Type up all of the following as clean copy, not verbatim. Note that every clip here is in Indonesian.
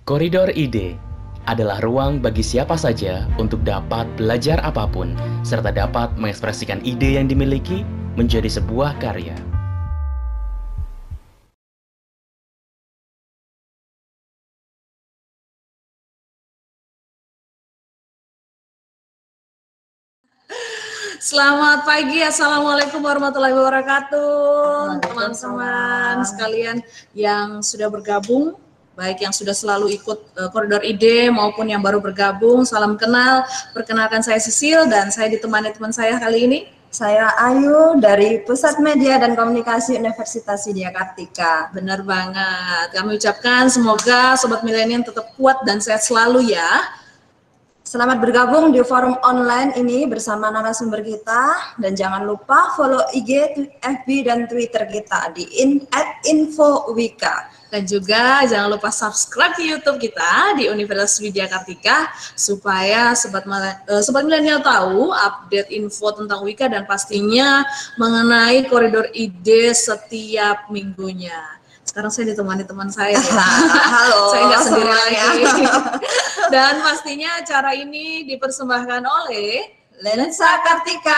Koridor Ide adalah ruang bagi siapa saja untuk dapat belajar apapun, serta dapat mengekspresikan ide yang dimiliki menjadi sebuah karya. Selamat pagi, Assalamualaikum warahmatullahi wabarakatuh. Teman-teman sekalian yang sudah bergabung, baik yang sudah selalu ikut Koridor Ide maupun yang baru bergabung, salam kenal. Perkenalkan saya Sisil dan saya ditemani teman saya kali ini. Saya Ayu dari Pusat Media dan Komunikasi Universitas Widya Kartika. Benar banget. Kami ucapkan semoga Sobat Milenial tetap kuat dan sehat selalu ya. Selamat bergabung di forum online ini bersama narasumber kita, dan jangan lupa follow IG, FB, dan Twitter kita di @infowika. Dan juga jangan lupa subscribe di YouTube kita di Universitas Widya Kartika supaya sobat milenial tahu update info tentang Wika dan pastinya mengenai koridor ide setiap minggunya. Sekarang saya ditemani teman saya. Halo, saya nggak sendiri lagi. Dan pastinya acara ini dipersembahkan oleh Lensa Kartika.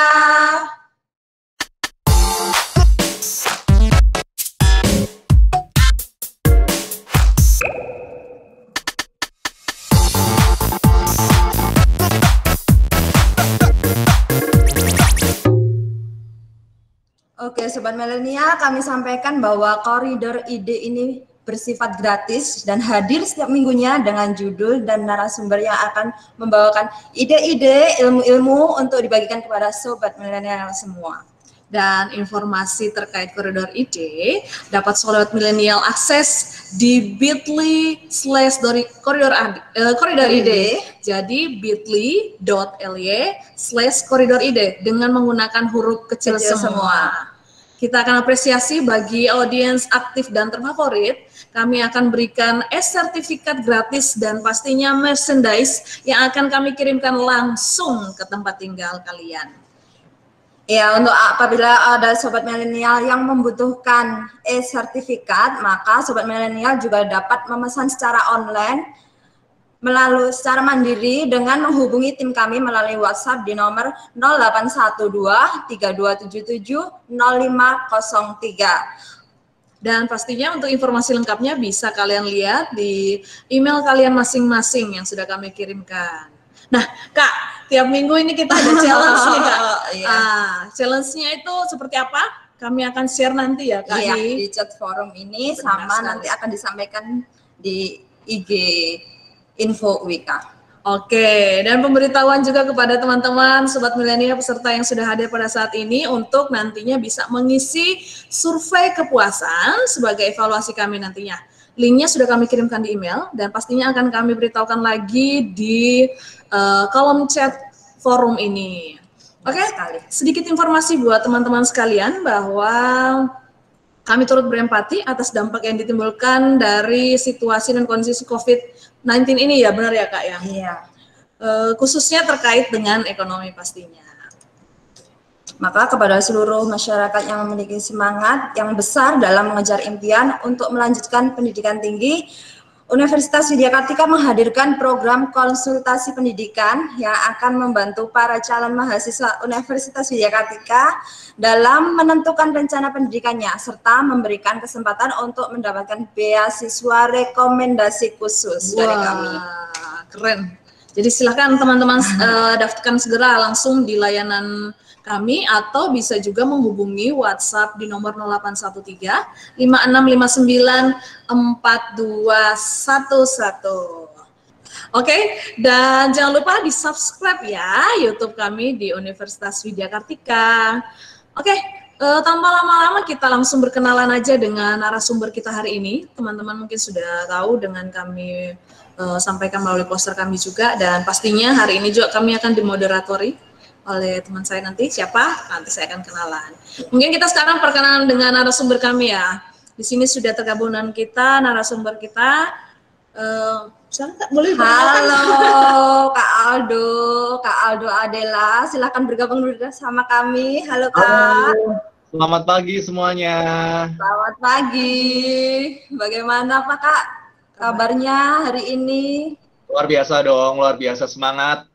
Oke, Sobat Milenial, kami sampaikan bahwa Koridor Ide ini bersifat gratis dan hadir setiap minggunya dengan judul dan narasumber yang akan membawakan ide-ide, ilmu-ilmu untuk dibagikan kepada Sobat Milenial semua. Dan informasi terkait Koridor Ide dapat Sobat Milenial akses di bit.ly/koridor ide. Jadi bit.ly/koridor ide dengan menggunakan huruf kecil semua. Kita akan apresiasi bagi audiens aktif dan terfavorit. Kami akan berikan sertifikat gratis dan pastinya merchandise yang akan kami kirimkan langsung ke tempat tinggal kalian. Ya, untuk apabila ada Sobat Milenial yang membutuhkan sertifikat, maka Sobat Milenial juga dapat memesan secara online melalui secara mandiri dengan menghubungi tim kami melalui WhatsApp di nomor 0812-3277-0503. Dan pastinya untuk informasi lengkapnya bisa kalian lihat di email kalian masing-masing yang sudah kami kirimkan. Nah, Kak, tiap minggu ini kita ada challenge nih, Kak. Challenge-nya itu seperti apa? Kami akan share nanti ya, Kak, di chat forum ini. Benar, sama sekali. Nanti akan disampaikan di IG Info Wika. Oke, dan pemberitahuan juga kepada teman-teman Sobat Milenial peserta yang sudah hadir pada saat ini untuk nantinya bisa mengisi survei kepuasan sebagai evaluasi kami nantinya. Linknya sudah kami kirimkan di email dan pastinya akan kami beritahukan lagi di kolom chat forum ini. Oke, sedikit informasi buat teman-teman sekalian bahwa kami turut berempati atas dampak yang ditimbulkan dari situasi dan kondisi COVID-19 ini ya, benar ya Kak ya? Iya. Khususnya terkait dengan ekonomi pastinya. Maka kepada seluruh masyarakat yang memiliki semangat yang besar dalam mengejar impian untuk melanjutkan pendidikan tinggi, Universitas Widya Kartika menghadirkan program konsultasi pendidikan yang akan membantu para calon mahasiswa Universitas Widya Kartika dalam menentukan rencana pendidikannya serta memberikan kesempatan untuk mendapatkan beasiswa rekomendasi khusus dari kami. Keren. Jadi silakan teman-teman daftarkan segera langsung di layanan kami atau bisa juga menghubungi WhatsApp di nomor 0813 5659 4211. Oke, dan jangan lupa di-subscribe ya YouTube kami di Universitas Widya Kartika. Oke, tanpa lama-lama kita langsung berkenalan aja dengan narasumber kita hari ini. Teman-teman mungkin sudah tahu dengan kami sampaikan melalui poster kami juga, dan pastinya hari ini juga kami akan dimoderatori oleh teman saya nanti. Siapa? Nanti saya akan kenalan. Mungkin kita sekarang perkenalan dengan narasumber kami ya. Di sini sudah tergabung dengan kita narasumber kita. Boleh Halo Kak Aldo Adela, silakan bergabung bersama kami. Halo Kak. Halo. Selamat pagi semuanya. Selamat pagi. Bagaimana Pak Kak? kabarnya hari ini? Luar biasa dong, luar biasa semangat.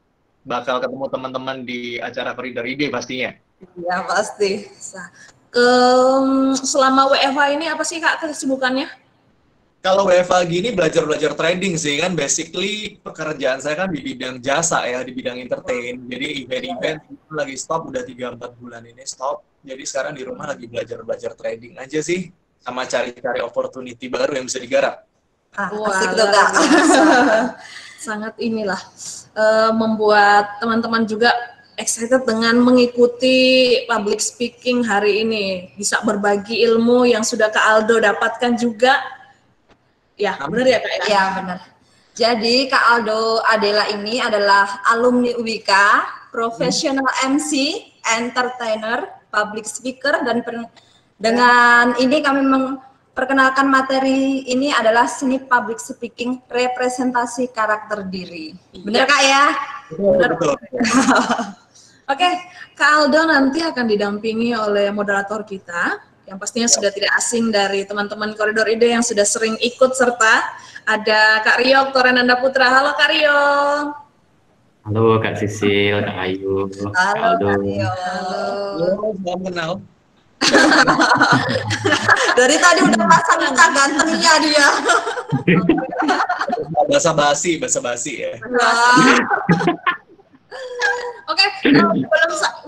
Bakal ketemu teman-teman di acara Koridor Ide pastinya. Ya pasti. Selama WFH ini apa sih Kak kesibukannya? Kalau WFH gini belajar trading sih kan, basically pekerjaan saya kan di bidang jasa ya, di bidang entertain. Jadi event-event lagi stop, udah 3-4 bulan ini stop. Jadi sekarang di rumah lagi belajar trading aja sih, sama cari-cari opportunity baru yang bisa digarap. Asik tuh Kak. Sangat inilah membuat teman-teman juga excited dengan mengikuti public speaking hari ini. Bisa berbagi ilmu yang sudah Kak Aldo dapatkan juga. Ya, benar ya Kak? Ya, benar. Jadi Kak Aldo Adela ini adalah alumni UWK, professional MC, entertainer, public speaker, dan dengan ini kami memperkenalkan materi ini adalah seni public speaking, representasi karakter diri. Benar Kak ya? Benar. Oke, Kak Aldo nanti akan didampingi oleh moderator kita, yang pastinya sudah tidak asing dari teman-teman Koridor Ide yang sudah sering ikut serta. Ada Kak Rio Torenanda Putra. Halo Kak Rio. Halo Kak Sisil, Kak Ayu, Kak Aldo. Kak Rio. Halo, salam kenal. Dari tadi udah pasang muka gantengnya dia. Basa-basi ya. Oke,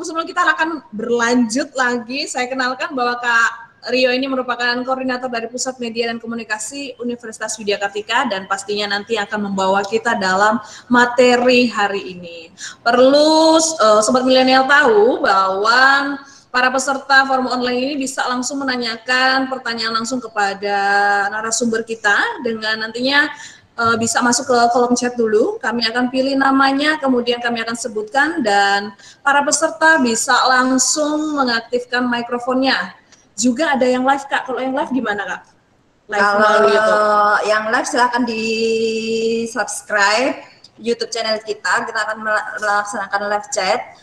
sebelum kita akan berlanjut lagi, saya kenalkan bahwa Kak Rio ini merupakan koordinator dari Pusat Media dan Komunikasi Universitas Widya Kartika dan pastinya nanti akan membawa kita dalam materi hari ini. Perlu Sobat Milenial tahu bahwa para peserta forum online ini bisa langsung menanyakan pertanyaan langsung kepada narasumber kita dengan nantinya bisa masuk ke kolom chat dulu, kami akan pilih namanya, kemudian kami akan sebutkan, dan para peserta bisa langsung mengaktifkan mikrofonnya. Juga ada yang live Kak, kalau yang live gimana Kak? Live melalui YouTube. Yang live silahkan di subscribe YouTube channel kita akan melaksanakan live chat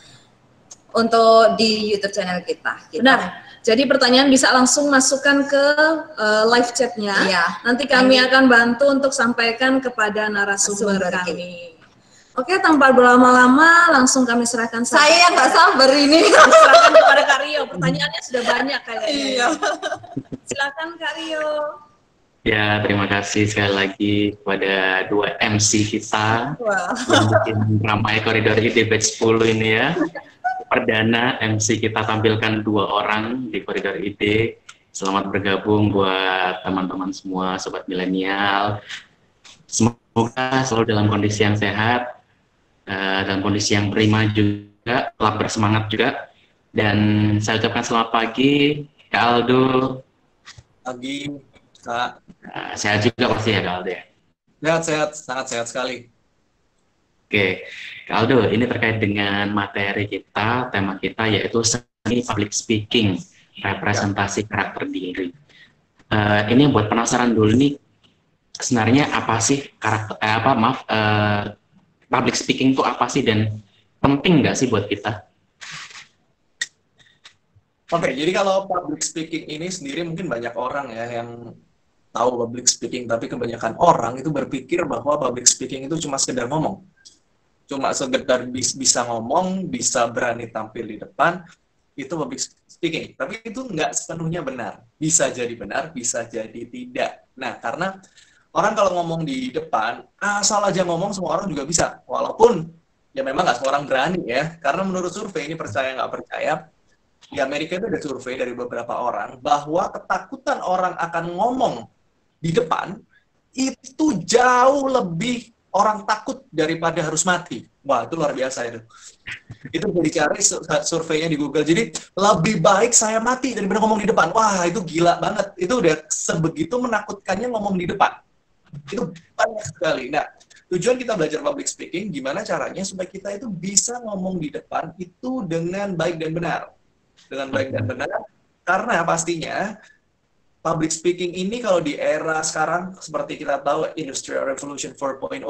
untuk di YouTube channel kita. Benar. Jadi pertanyaan bisa langsung masukkan ke live chatnya. Iya. Nanti kami akan bantu untuk sampaikan kepada narasumber kami. Oke, tanpa berlama-lama langsung kami serahkan. Saya yang nggak sabar ini. Serahkan kepada Kak Rio. Pertanyaannya sudah banyak kayaknya. Iya. Silakan Kak Rio. Ya, terima kasih sekali lagi kepada dua MC kita yang bikin ramai Koridor Ide batch 10 ini ya. Perdana MC kita tampilkan 2 orang di Koridor Ide. Selamat bergabung buat teman-teman semua, Sobat Milenial. Semoga selalu dalam kondisi yang sehat, dalam kondisi yang prima juga, tetap bersemangat juga. Dan saya ucapkan selamat pagi, Kak Aldo. Pagi, Kak. Sehat juga pasti ya Kak Aldo ya? Sehat, sangat sehat sekali. Oke, Kak Aldo, ini terkait dengan materi kita, tema kita yaitu seni public speaking, representasi karakter diri. Ini yang buat penasaran dulu nih, sebenarnya apa sih public speaking itu apa sih dan penting nggak sih buat kita? Oke, jadi kalau public speaking ini sendiri mungkin banyak orang ya yang tahu public speaking, tapi kebanyakan orang itu berpikir bahwa public speaking itu cuma sekedar ngomong. Cuma sekedar bisa ngomong, bisa berani tampil di depan, itu public speaking. Tapi itu nggak sepenuhnya benar. Bisa jadi benar, bisa jadi tidak. Nah, karena orang kalau ngomong di depan, asal aja ngomong semua orang juga bisa. Walaupun ya memang nggak semua orang berani ya. Karena menurut survei, ini percaya nggak percaya, di Amerika itu ada survei dari beberapa orang, bahwa ketakutan orang akan ngomong di depan, itu jauh lebih orang takut daripada harus mati. Wah, itu luar biasa itu. Itu bisa dicari surveinya di Google. Jadi, lebih baik saya mati daripada ngomong di depan. Wah, itu gila banget. Itu udah sebegitu menakutkannya ngomong di depan. Itu banyak sekali. Nah, tujuan kita belajar public speaking, gimana caranya supaya kita itu bisa ngomong di depan itu dengan baik dan benar. Dengan baik dan benar, karena pastinya public speaking ini kalau di era sekarang, seperti kita tahu, Industrial Revolution 4.0,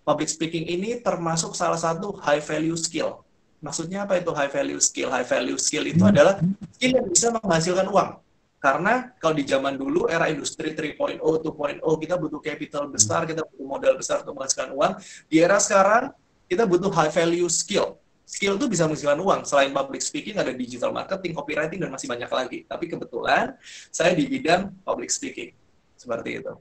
public speaking ini termasuk salah satu high value skill. Maksudnya apa itu high value skill? High value skill itu adalah skill yang bisa menghasilkan uang. Karena kalau di zaman dulu era industri 3.0, 2.0, kita butuh capital besar, kita butuh modal besar untuk menghasilkan uang. Di era sekarang kita butuh high value skill. Skill itu bisa menghasilkan uang. Selain public speaking, ada digital marketing, copywriting, dan masih banyak lagi. Tapi kebetulan saya di bidang public speaking. Seperti itu.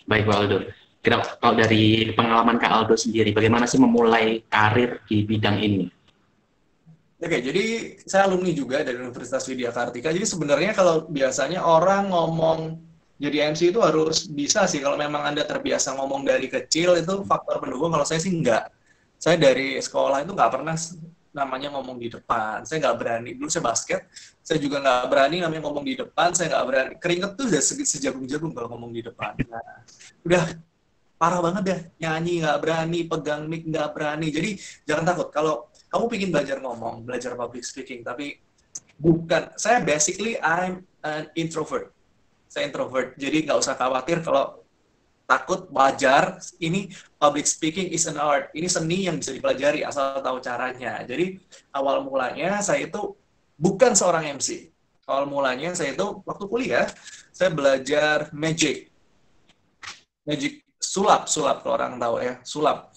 Baik, Pak Aldo. Kalau dari pengalaman Kak Aldo sendiri, bagaimana sih memulai karir di bidang ini? Oke, jadi saya alumni juga dari Universitas Widya Kartika. Jadi sebenarnya kalau biasanya orang ngomong jadi MC itu harus bisa sih. Kalau memang Anda terbiasa ngomong dari kecil, itu faktor pendukung. Kalau saya sih enggak. Saya dari sekolah itu nggak pernah namanya ngomong di depan. Saya nggak berani. Dulu saya basket, saya juga nggak berani namanya ngomong di depan. Saya nggak berani. Keringet tuh udah sejagung-jagung kalau ngomong di depan. Nah, udah parah banget deh. Nyanyi nggak berani, pegang mic nggak berani. Jadi jangan takut. Kalau kamu pengen belajar ngomong, belajar public speaking, tapi bukan. Saya basically I'm an introvert. Saya introvert. Jadi nggak usah khawatir kalau takut, wajar. Ini public speaking is an art. Ini seni yang bisa dipelajari asal tahu caranya. Jadi awal mulanya saya itu bukan seorang MC. Awal mulanya saya itu waktu kuliah saya belajar magic sulap kalau orang tahu ya, sulap.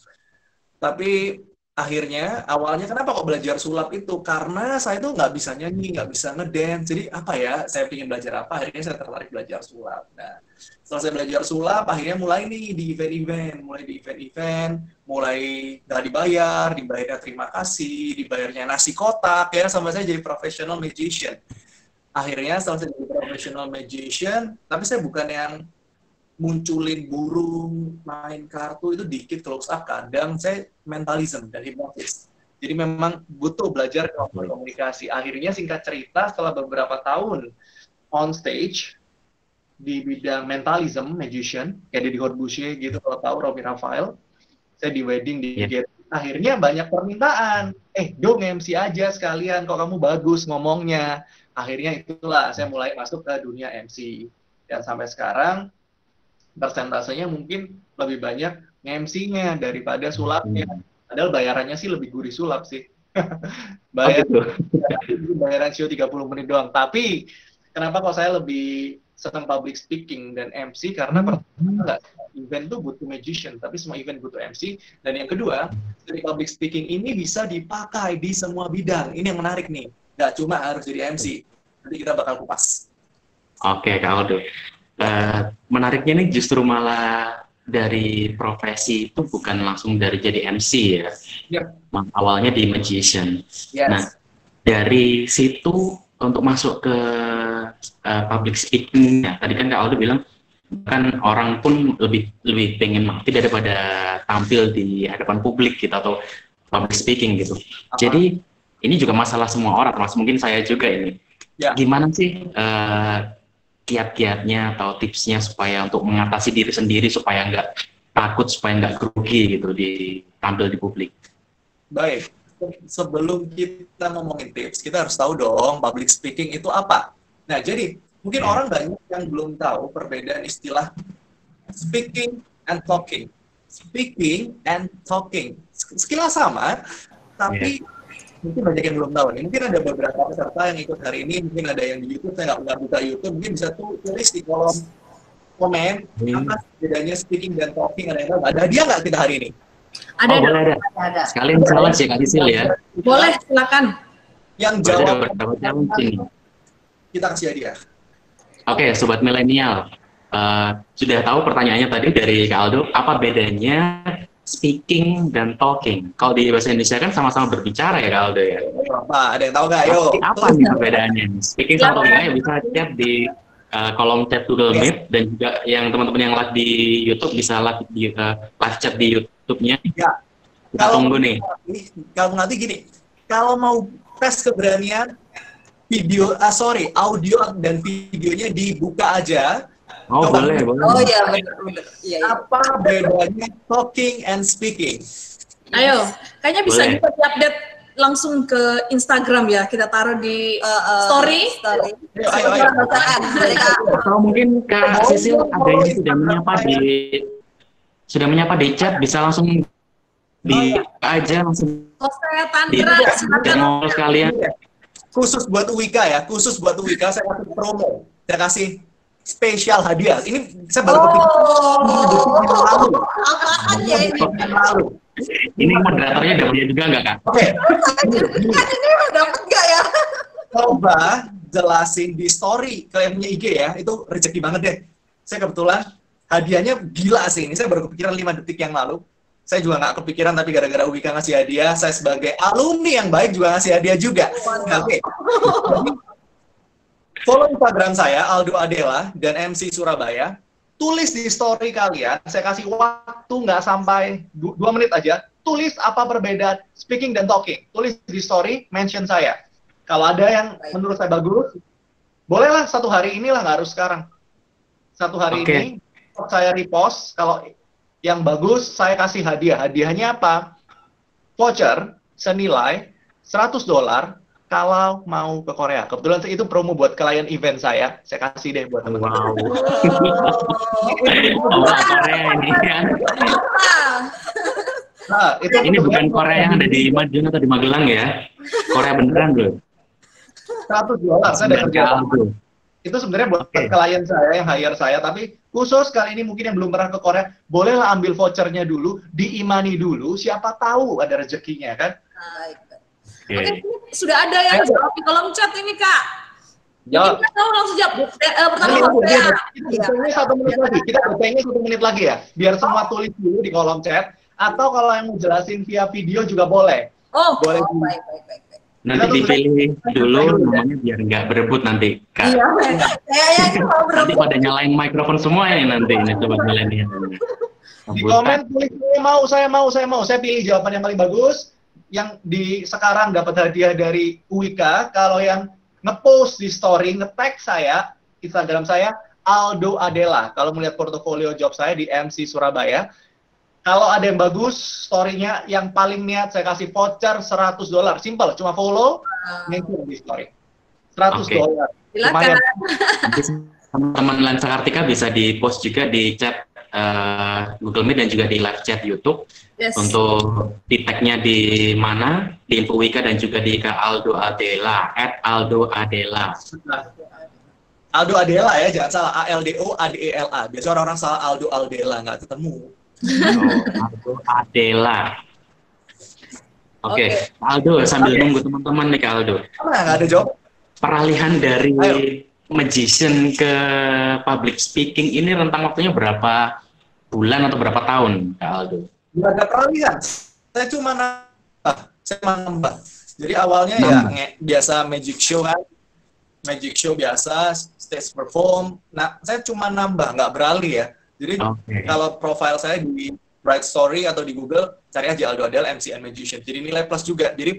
Tapi akhirnya awalnya kenapa kok belajar sulap itu? Karena saya tuh nggak bisa nyanyi, nggak bisa ngedance. Jadi apa ya? Saya ingin belajar apa? Akhirnya saya tertarik belajar sulap. Nah, setelah saya belajar sulap, akhirnya mulai nih di event-event, mulai nggak dibayarnya terima kasih, dibayarnya nasi kotak ya, sampai saya jadi professional magician. Akhirnya setelah saya jadi professional magician, tapi saya bukan yang munculin burung, main kartu itu dikit close up, kadang saya mentalism dan hipnotis. Jadi memang butuh belajar komunikasi. Akhirnya singkat cerita setelah beberapa tahun on stage di bidang mentalism, magician, kayak Deddy Corbuzier gitu, kalau tahu Romy Raphael, saya di wedding di Get. Akhirnya banyak permintaan, dong MC aja sekalian, kok kamu bagus ngomongnya. Akhirnya itulah saya mulai masuk ke dunia MC. Dan sampai sekarang persentasenya mungkin lebih banyak MC-nya daripada sulapnya. Padahal bayarannya sih lebih gurih sulap sih. Bayaran show 30 menit doang. Tapi kenapa kok saya lebih senang public speaking dan MC? Karena pertama, event tuh butuh magician, tapi semua event butuh MC. Dan yang kedua, dari public speaking ini bisa dipakai di semua bidang. Ini yang menarik nih. Nggak cuma harus jadi MC. Nanti kita bakal kupas. Oke, Kak Aldo. Menariknya nih justru malah dari profesi itu bukan langsung dari jadi MC ya. Awalnya di magician. Nah, dari situ untuk masuk ke public speaking, tadi kan Kak Aldo bilang kan orang pun lebih pengen mati daripada tampil di hadapan publik gitu atau public speaking gitu. Jadi ini juga masalah semua orang, termasuk mungkin saya juga ini. Gimana sih kiat-kiatnya atau tipsnya supaya untuk mengatasi diri sendiri supaya nggak takut, supaya nggak grogi gitu di tampil di publik? Baik, sebelum kita ngomongin tips, kita harus tahu dong public speaking itu apa. Nah, jadi mungkin orang banyak yang belum tahu perbedaan istilah speaking and talking. Speaking and talking. Sekilas sama, tapi mungkin banyak yang belum tahu nih. Mungkin ada beberapa peserta yang ikut hari ini, mungkin ada yang di YouTube, saya nggak buka YouTube, mungkin bisa tulis di kolom komen apa bedanya speaking dan talking. Ada yang tahu? Ada dia nggak kita hari ini? Ada. Ada. Sekalian challenge ya Kak Sisil ya. Boleh, silakan. Yang jawab kita kasih hadiah. Oke, sobat milenial, sudah tahu pertanyaannya tadi dari Kak Aldo, apa bedanya speaking dan talking? Kalau di bahasa Indonesia kan sama-sama berbicara ya Kak Aldo ya. Ada yang tahu nggak? Ayo. Apa nih perbedaannya? Speaking sama talking, ayo bisa chat di kolom chat Google Meet, dan juga yang teman-teman yang live di YouTube bisa live chat di YouTube-nya. Ya. Kita tunggu nih. Kalau nanti gini, kalau mau tes keberanian, audio dan videonya dibuka aja. Oh, boleh. Oh iya, benar. Iya. Apa bedanya talking and speaking? Ayo, kayaknya bisa juga di-update langsung ke Instagram ya, kita taruh di story. Ayo. Atau mungkin Kak Sisil ada yang sudah menyapa di chat, bisa langsung di aja langsung. Tandra, silakan sekalian. khusus buat Uwika ya, khusus buat Uwika saya kasih promo, saya kasih spesial hadiah. Ini saya baru kepikiran lalu. Apaan ya ini? Ini moderatornya dapat juga nggak, Kak? Oke. Ini dapat nggak ya? Coba jelasin di story ke yang punya IG ya, itu rezeki banget deh. Saya kebetulan hadiahnya gila sih, ini saya baru kepikiran 5 detik yang lalu. Saya juga nggak kepikiran, tapi gara-gara Uwika ngasih hadiah, saya sebagai alumni yang baik juga ngasih hadiah juga. Oke. Follow Instagram saya, Aldo Adela, dan MC Surabaya. Tulis di story kalian, saya kasih waktu nggak sampai 2 menit aja. Tulis apa perbedaan speaking dan talking. Tulis di story, mention saya. Kalau ada yang menurut saya bagus, bolehlah 1 hari inilah, nggak harus sekarang. 1 hari ini, saya repost. Kalau yang bagus, saya kasih hadiah. Hadiahnya apa? Voucher senilai $100 kalau mau ke Korea. Kebetulan itu promo buat klien event saya kasih deh buat teman-teman. Wow. Korea ini kan. Nah, ini bukan Korea yang ada di Madiun atau di Magelang ya. Korea beneran loh. $100 saya udah kerja. Itu sebenarnya buat klien saya yang hire saya, tapi khusus kali ini mungkin yang belum pernah ke Korea, bolehlah ambil vouchernya dulu, diimani dulu, siapa tahu ada rezekinya kan. Oke, sudah ada yang jawab di kolom chat ini, Kak. Ya. Kita tahu langsung jawab. Pertama Kita 1 menit lagi. Kita bertanya 1 menit lagi ya. Biar semua tulis dulu di kolom chat. Atau kalau yang mau jelasin via video juga boleh. Boleh. Baik. Nanti dipilih dulu namanya biar nggak berebut nanti, Kak. Iya, kayaknya itu mau Nanti pada nyalain mikrofon semua ini nanti ini sobat milenial. Di komen tulis saya mau. Saya pilih jawaban yang paling bagus. Yang di sekarang dapat hadiah dari Uwika. Kalau yang ngepost di story, nge-tag saya, Instagram saya, Aldo Adela. Kalau melihat portofolio job saya di MC Surabaya. Kalau ada yang bagus, story-nya yang paling niat, saya kasih voucher $100. Simple, cuma follow, mention di story. $100. Silakan. Teman-teman Lensa Kartika bisa di-post juga di chat Google Meet dan juga di live chat YouTube. Untuk di tag-nya di mana, di info Wika dan juga di Aldo Adela, @aldoadela. Aldo Adela ya, jangan salah, ALDO ADELA. Biasanya orang-orang salah Aldo Aldela, nggak ketemu. Aldo Adela. Oke. Aldo, sambil nunggu teman-teman nih Kak Aldo. Nggak ada jawab. Peralihan dari magician ke public speaking ini rentang waktunya berapa bulan atau berapa tahun, Kak Aldo? Nggak ada peralihan. Saya cuma nambah. Jadi awalnya ya biasa magic show kan. Magic show biasa, stage perform. Nah, saya cuma nambah, nggak beralih ya. Jadi kalau profile saya di Bright Story atau di Google, cari aja Aldo Adela MC and Magician. Jadi nilai plus juga. Jadi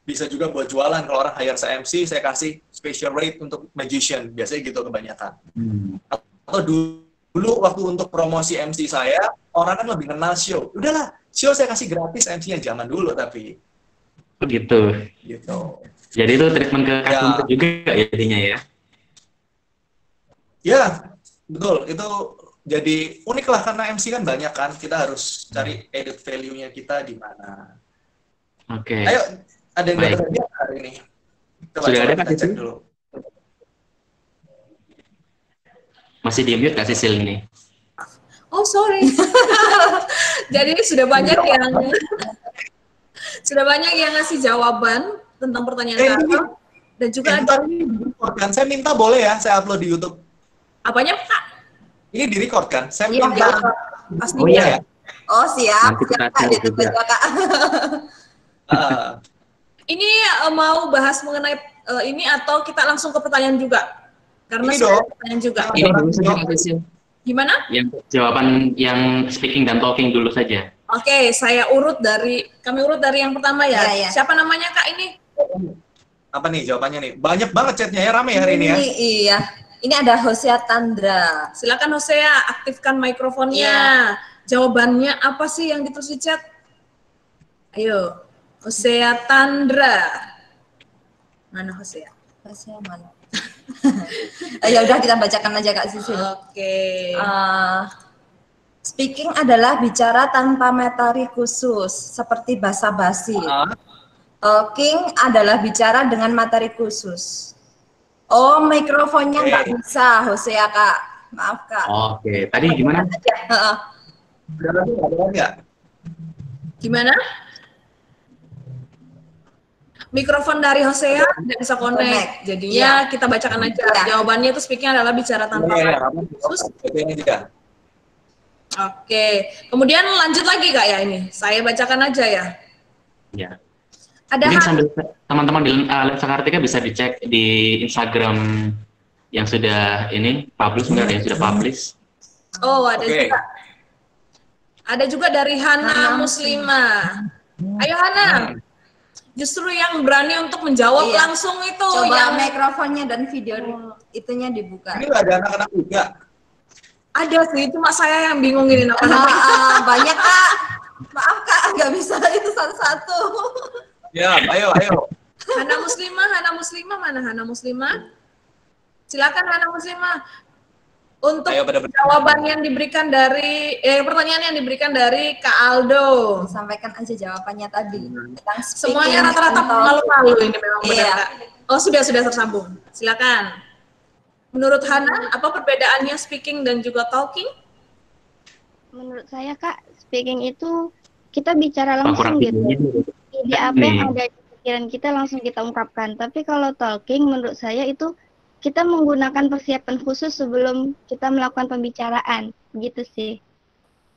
bisa juga buat jualan. Kalau orang hire saya MC, saya kasih special rate untuk Magician. Biasanya gitu kebanyakan. Atau dulu waktu untuk promosi MC saya, orang kan lebih kenal show. Udahlah, show saya kasih gratis MC-nya zaman dulu tapi. Gitu. Jadi itu treatment ke customer juga ya jadinya ya? Ya, betul. Itu jadi unik lah karena MC kan banyak kan, kita harus cari added value-nya kita di mana. Ayo, ada yang dapat hadiah hari ini. Sudah ada Kak Sisil? Dulu. Masih di mute Kak Sisil ini. Oh sorry. Jadi sudah banyak yang ngasih jawaban tentang pertanyaan Kakak dan juga ada. Saya minta boleh ya, saya upload di YouTube. Apanya Kak? Ini di-record kan? Saya minta. Pasti ya. Oh siap. Ini mau bahas mengenai ini atau kita langsung ke pertanyaan juga? Karena pertanyaan juga. Ini dulu saja. Gimana? Yang jawaban yang speaking dan talking dulu saja. Oke, kami urut dari yang pertama ya. Siapa namanya Kak ini? Apa nih jawabannya nih? Banyak banget chatnya ya, rame hari ini ya. Iya. Ini ada Hosea Tandra. Silakan Hosea, aktifkan mikrofonnya. Jawabannya apa sih yang ditulis di chat? Ayo, Hosea Tandra. Mana Hosea? Hosea mana? Ya udah kita bacakan aja Kak Sisil. Oke. Speaking adalah bicara tanpa materi khusus, seperti basa-basi. Talking adalah bicara dengan materi khusus. Oh, mikrofonnya nggak bisa, Hosea Kak. Maaf Kak. Oke, tadi gimana? Gimana? Mikrofon dari Hosea tidak bisa connect. Jadinya kita bacakan aja. Jawabannya itu speaking adalah bicara tanpa khusus. Oke. Kemudian lanjut lagi Kak ya ini. Saya bacakan aja ya. Ya. Ada mungkin sambil teman-teman di Lensa Kartika bisa dicek di Instagram yang sudah ini publish, yang sudah publish. Oh, ada juga. Ada juga dari Hana Muslimah. Ayo Hana. Justru yang berani untuk menjawab langsung itu. Coba yang mikrofonnya dan video itunya dibuka. Ini ada anak-anak juga. Ada sih, cuma saya yang bingung ini anak-anak. Banyak Kak. Maaf Kak, nggak bisa itu satu-satu. Ya, ayo. Hana Muslimah mana Hana Muslimah? Silakan Hana Muslimah. Untuk jawaban yang diberikan dari pertanyaan yang diberikan dari Kak Aldo. Sampaikan aja jawabannya tadi. Semuanya rata-rata malu-malu ini memang benar Kak. Oh, sudah tersambung. Silakan. Menurut Hana, apa perbedaannya speaking dan juga talking? Menurut saya Kak, speaking itu kita bicara langsung gitu. Ide apa yang ada di pikiran kita langsung kita ungkapkan. Tapi kalau talking menurut saya itu kita menggunakan persiapan khusus sebelum kita melakukan pembicaraan, gitu sih.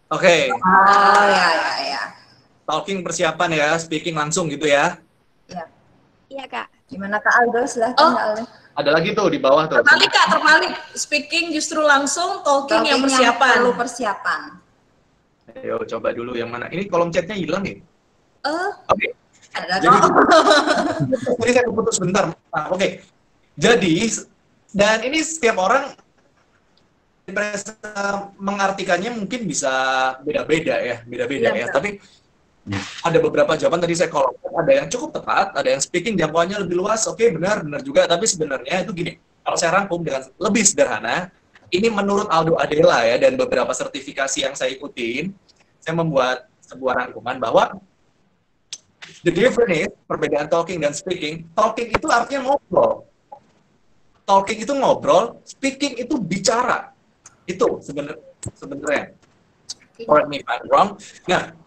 Oke. Oh ya. Talking persiapan ya, speaking langsung gitu ya. Iya. Iya Kak. Gimana Kak Aldo? Silahkan Kak Aldo. Ada lagi tuh di bawah tuh. Terbalik. Speaking justru langsung, talking yang persiapan. Perlu persiapan. Ayo coba dulu yang mana. Ini kolom chatnya hilang nih. Oke. Ada jadi, jadi saya keputus sebentar. Oke. Jadi, dan ini setiap orang mengartikannya mungkin bisa beda-beda ya. Tapi ada beberapa jawaban tadi saya kolomkan. Ada yang cukup tepat, ada yang speaking jangkauannya lebih luas. Oke, benar juga. Tapi sebenarnya itu gini. Kalau saya rangkum dengan lebih sederhana, ini menurut Aldo Adela ya, dan beberapa sertifikasi yang saya ikutin, saya membuat sebuah rangkuman bahwa the difference, perbedaan talking dan speaking. Talking itu artinya ngobrol. Talking itu ngobrol, speaking itu bicara. Itu sebenarnya. Correct me if I'm wrong. Nah,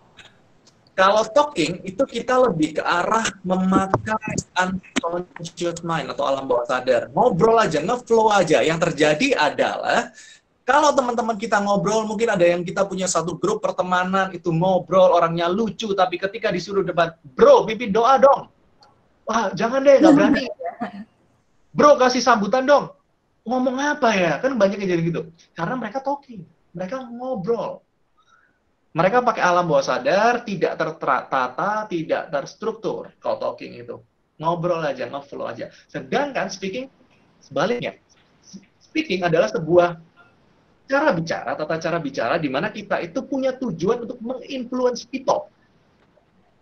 kalau talking itu kita lebih ke arah memakai unconscious mind atau alam bawah sadar. Ngobrol aja, ngeflow aja. Yang terjadi adalah kalau teman-teman kita ngobrol, mungkin ada yang kita punya satu grup pertemanan, itu ngobrol, orangnya lucu, tapi ketika disuruh debat, bro, pimpin doa dong. Wah, jangan deh, nggak berani. Bro, kasih sambutan dong. Ngomong apa ya? Kan banyak yang jadi gitu. Karena mereka talking, mereka ngobrol. Mereka pakai alam bawah sadar, tidak tertata, tidak terstruktur kalau talking itu. Ngobrol aja, ngeflow aja. Sedangkan speaking, sebaliknya. Speaking adalah sebuah tata cara bicara di mana kita itu punya tujuan untuk menginfluence people.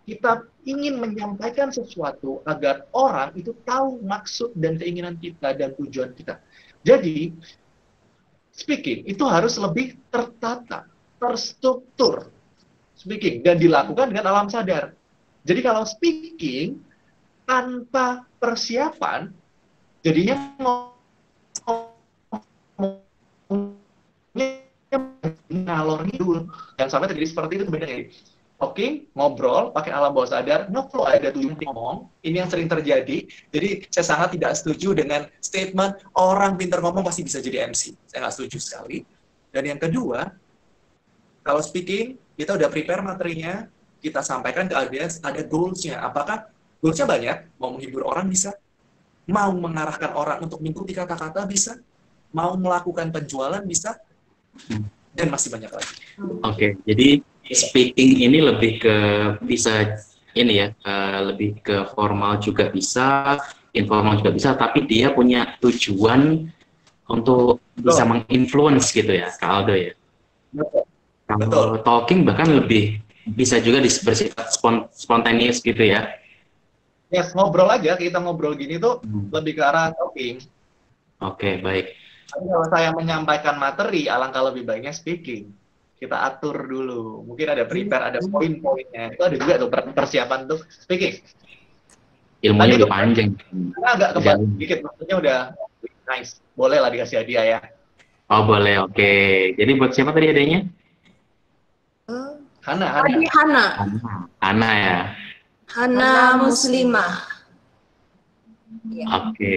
Kita ingin menyampaikan sesuatu agar orang itu tahu maksud dan keinginan kita dan tujuan kita. Jadi, speaking itu harus lebih tertata, terstruktur. Speaking, dan dilakukan dengan alam sadar. Jadi kalau speaking tanpa persiapan, jadinya ngalor ngidul. Yang sampai terjadi seperti itu sebenarnya. Talking, ngobrol, pakai alam bawah sadar, ngeflow ada tujuan ngomong. Ini yang sering terjadi. Jadi saya sangat tidak setuju dengan statement orang pintar ngomong pasti bisa jadi MC. Saya nggak setuju sekali. Dan yang kedua, kalau speaking, kita udah prepare materinya, kita sampaikan ke audiens, ada goals-nya. Apakah goals-nya banyak? Mau menghibur orang bisa? Mau mengarahkan orang untuk mengikuti kata-kata bisa? Mau melakukan penjualan bisa? Dan masih banyak lagi. Oke, jadi speaking ini lebih ke bisa ini ya, lebih ke formal juga bisa, informal juga bisa, tapi dia punya tujuan untuk bisa menginfluence gitu ya, Kak Aldo ya. Kalau talking bahkan lebih bisa juga bersifat spontaneous gitu ya. Yes, ngobrol aja, kita ngobrol gini tuh lebih ke arah talking. Oke, baik. Tapi kalau saya menyampaikan materi, alangkah lebih baiknya speaking. Kita atur dulu. Mungkin ada prepare, ada poin-poinnya. Itu ada juga tuh persiapan untuk speaking. ilmunya lebih panjang. Agak kebal dikit, maksudnya udah nice. Boleh lah dikasih hadiah ya. Oh boleh, oke. Jadi buat siapa tadi adanya? Hana. Hana ya. Hana Muslimah. Oke,